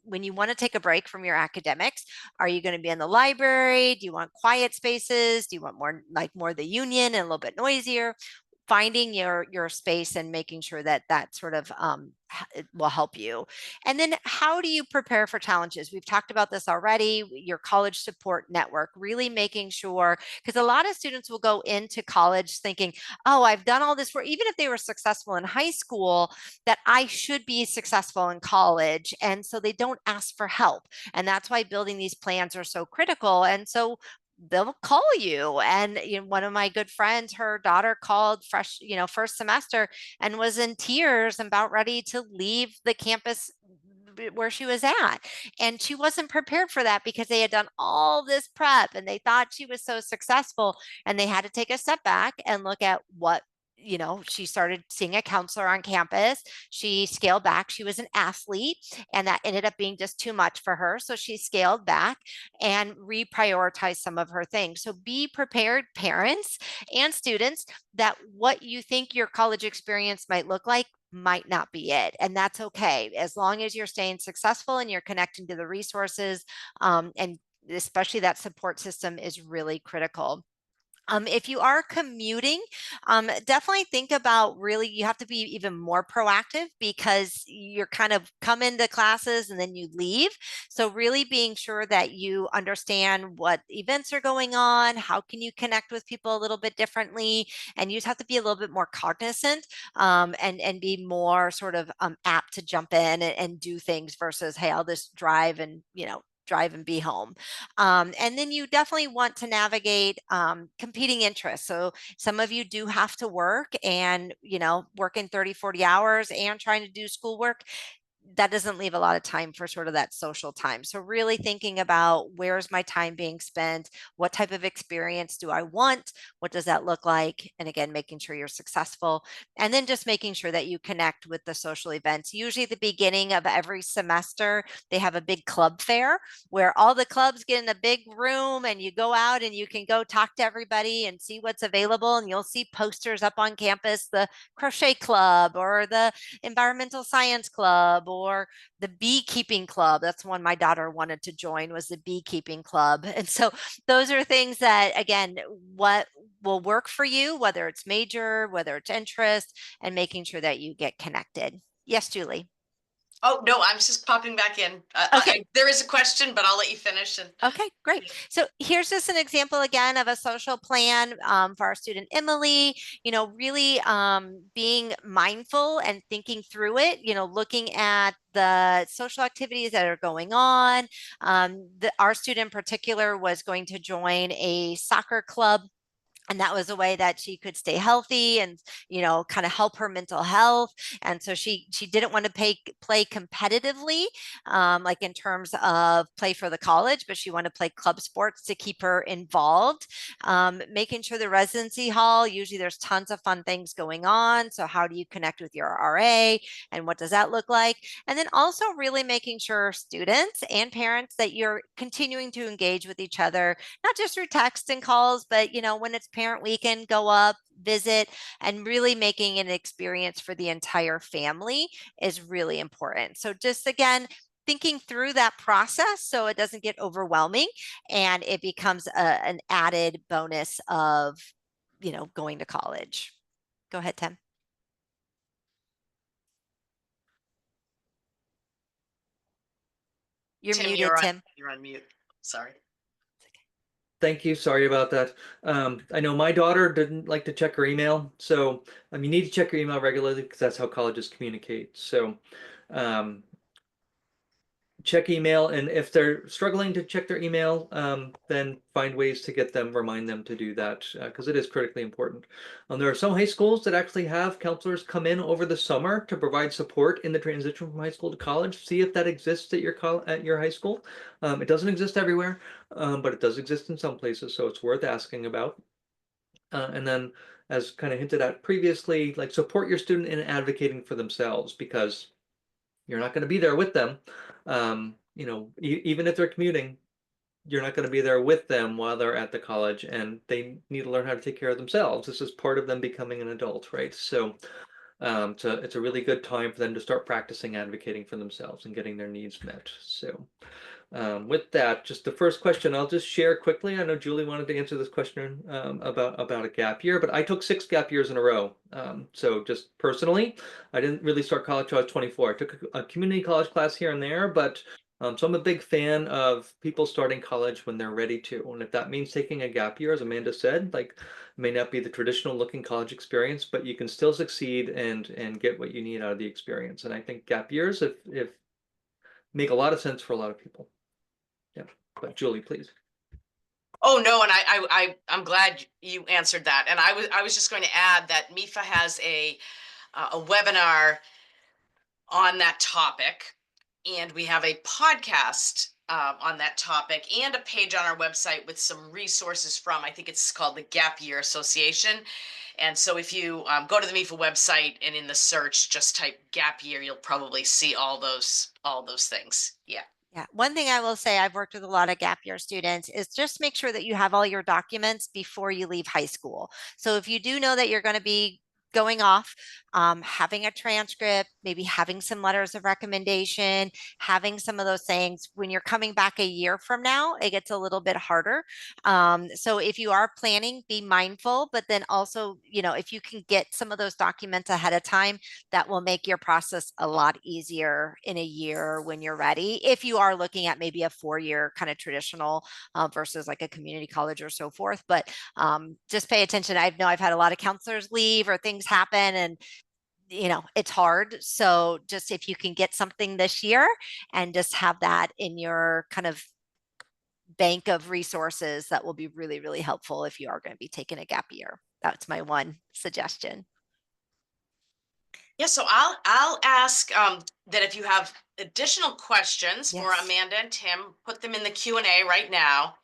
when you want to take a break from your academics? Are you going to be in the library? Do you want quiet spaces? Do you want more the union and a little bit noisier? Finding your space and making sure that that sort of it will help you. And then how do you prepare for challenges? We've talked about this already. Your college support network, really making sure, because a lot of students will go into college thinking, oh, I've done all this work, even if they were successful in high school, that I should be successful in college. And so they don't ask for help. And that's why building these plans are so critical. And so they'll call you. And you know, one of my good friends, her daughter called first semester, and was in tears and about ready to leave the campus where she was at. And she wasn't prepared for that, because they had done all this prep and they thought she was so successful, and they had to take a step back and look at what she started seeing a counselor on campus. She scaled back. She was an athlete, and that ended up being just too much for her. So she scaled back and reprioritized some of her things. So be prepared, parents and students, that what you think your college experience might look like might not be it. And that's okay. As long as you're staying successful and you're connecting to the resources, and especially that support system is really critical. If you are commuting, definitely think about, really, you have to be even more proactive, because you're kind of come into classes and then you leave. So really being sure that you understand what events are going on, how can you connect with people a little bit differently, and you just have to be a little bit more cognizant, and be more sort of apt to jump in and do things versus, hey, I'll just drive and drive and be home. And then you definitely want to navigate competing interests. So some of you do have to work, and, working 30, 40 hours and trying to do schoolwork, that doesn't leave a lot of time for sort of that social time. So really thinking about, where's my time being spent? What type of experience do I want? What does that look like? And again, making sure you're successful. And then just making sure that you connect with the social events. Usually at the beginning of every semester, they have a big club fair where all the clubs get in a big room, and you go out and you can go talk to everybody and see what's available. And you'll see posters up on campus, the crochet club or the environmental science club or the beekeeping club. That's one my daughter wanted to join, was the beekeeping club. And so those are things that, again, what will work for you, whether it's major, whether it's interest, and making sure that you get connected. Yes, Julie. Oh, no, I'm just popping back in. Okay. There is a question, but I'll let you finish. And Okay, great. So here's just an example again of a social plan for our student Emily, really being mindful and thinking through it, looking at the social activities that are going on. Our student in particular was going to join a soccer club, and that was a way that she could stay healthy and kind of help her mental health. And so she didn't want to play competitively, like in terms of play for the college, but she wanted to play club sports to keep her involved. Making sure the residency hall, usually there's tons of fun things going on. So how do you connect with your RA, and what does that look like? And then also really making sure students and parents that you're continuing to engage with each other, not just through text and calls, but when it's parent weekend, go up, visit, and really making an experience for the entire family is really important. So just again, thinking through that process so it doesn't get overwhelming and it becomes an added bonus of going to college. Go ahead, Tim. You're Tim, muted, Tim. you're on mute. Sorry. Thank you. Sorry about that. I know my daughter didn't like to check her email, so you need to check your email regularly because that's how colleges communicate. So um, check email, and if they're struggling to check their email, then find ways to remind them to do that because it is critically important. There are some high schools that actually have counselors come in over the summer to provide support in the transition from high school to college. See if that exists at your high school. It doesn't exist everywhere, but it does exist in some places, so it's worth asking about. And then, as kind of hinted at previously, like support your student in advocating for themselves because you're not going to be there with them. Even if they're commuting, you're not going to be there with them while they're at the college, and they need to learn how to take care of themselves. This is part of them becoming an adult, right? So, it's a really good time for them to start practicing advocating for themselves and getting their needs met. So, with that, just the first question I'll just share quickly. I know Julie wanted to answer this question about a gap year, but I took 6 gap years in a row. So just personally, I didn't really start college till I was 24. I took a community college class here and there, but so I'm a big fan of people starting college when they're ready to. And if that means taking a gap year, as Amanda said, like may not be the traditional looking college experience, but you can still succeed and get what you need out of the experience. And I think gap years if make a lot of sense for a lot of people. Yeah, but Julie, please. Oh no, and I'm glad you answered that. And I was just going to add that MEFA has a webinar on that topic, and we have a podcast on that topic, and a page on our website with some resources from, I think it's called the Gap Year Association. And so if you go to the MEFA website and in the search, just type gap year, you'll probably see all those things. Yeah. Yeah. One thing I will say, I've worked with a lot of gap year students, is just make sure that you have all your documents before you leave high school. So if you do know that you're going to be going off, having a transcript, maybe having some letters of recommendation, having some of those things, when you're coming back a year from now, it gets a little bit harder. So if you are planning, be mindful, but then also, if you can get some of those documents ahead of time, that will make your process a lot easier in a year when you're ready. If you are looking at maybe a 4-year kind of traditional versus like a community college or so forth, but just pay attention. I know I've had a lot of counselors leave or things happen, and it's hard. So just if you can get something this year and just have that in your kind of bank of resources, that will be really, really helpful if you are going to be taking a gap year. That's my one suggestion. Yeah, so I'll ask that if you have additional questions for Yes. Amanda and Tim, put them in the Q&A right now.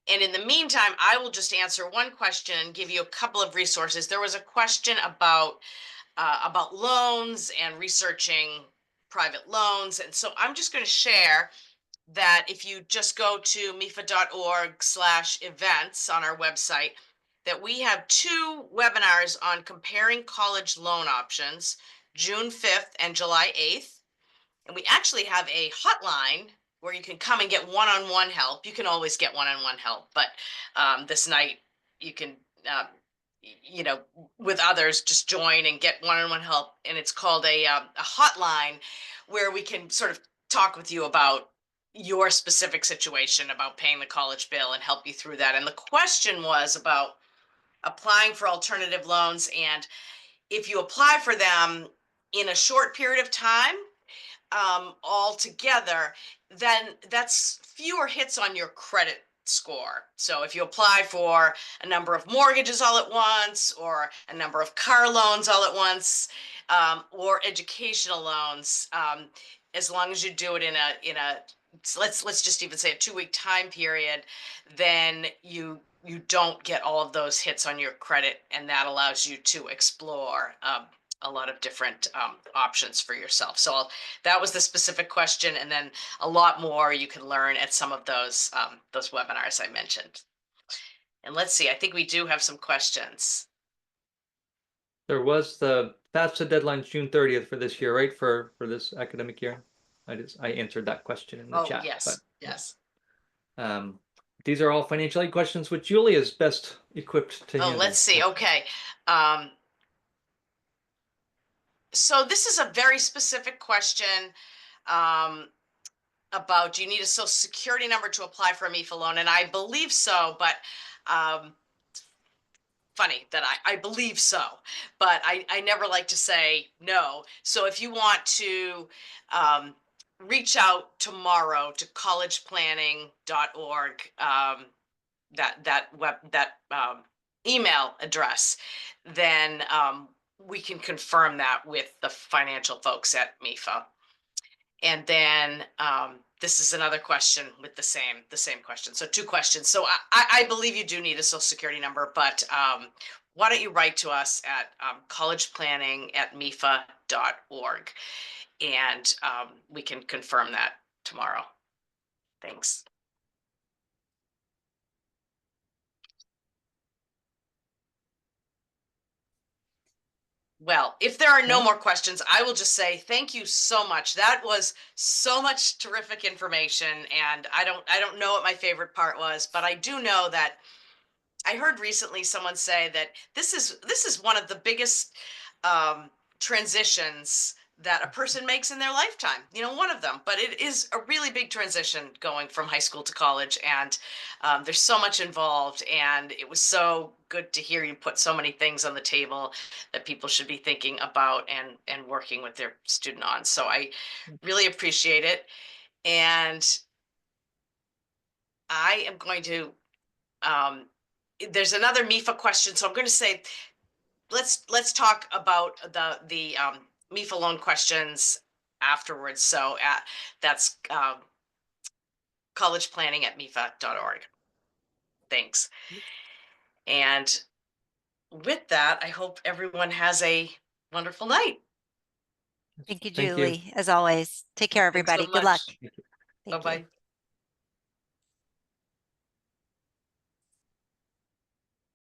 And in the meantime, I will just answer one question and give you a couple of resources. There was a question about loans and researching private loans. And so I'm just going to share that if you just go to mefa.org/events on our website, that we have 2 webinars on comparing college loan options, June 5th and July 8th. And we actually have a hotline where you can come and get one-on-one help. You can always get one-on-one help, but this night you can, with others, just join and get one-on-one help. And it's called a hotline, where we can sort of talk with you about your specific situation, about paying the college bill, and help you through that. And the question was about applying for alternative loans, and if you apply for them in a short period of time, all together, then that's fewer hits on your credit score. So if you apply for a number of mortgages all at once, or a number of car loans all at once, or educational loans, as long as you do it in a let's just even say a 2-week time period, then you don't get all of those hits on your credit, and that allows you to explore a lot of different options for yourself. So that was the specific question, and then a lot more you can learn at some of those webinars I mentioned. And let's see, I think we do have some questions. There was the FAFSA deadline's June 30th for this year, right? For this academic year. I answered that question in the chat. Yes, but, yes. These are all financial aid questions, which Julie is best equipped to handle. Let's see. Okay. So this is a very specific question about, do you need a social security number to apply for a MEFA loan? And I believe so, but funny that I believe so, but I never like to say no. So if you want to reach out tomorrow to collegeplanning.org, that email address, then we can confirm that with the financial folks at MEFA. And then this is another question with the same question. So 2 questions. So I believe you do need a social security number, but why don't you write to us at collegeplanning@mefa.org, and we can confirm that tomorrow. Thanks. Well, if there are no more questions, I will just say thank you so much. That was so much terrific information, and I don't know what my favorite part was, but I do know that I heard recently someone say that this is one of the biggest transitions that a person makes in their lifetime. One of them, but it is a really big transition going from high school to college, and there's so much involved. And it was so good to hear you put so many things on the table that people should be thinking about and working with their student on. So I really appreciate it, and I am going to. There's another MEFA question, so I'm going to say let's talk about the MEFA loan questions afterwards. So that's collegeplanning@mefa.org. Thanks. And with that, I hope everyone has a wonderful night. Thank you, Thank you. Julie, as always. Take care, Thanks so everybody. Good luck. much. Thank you. Bye-bye.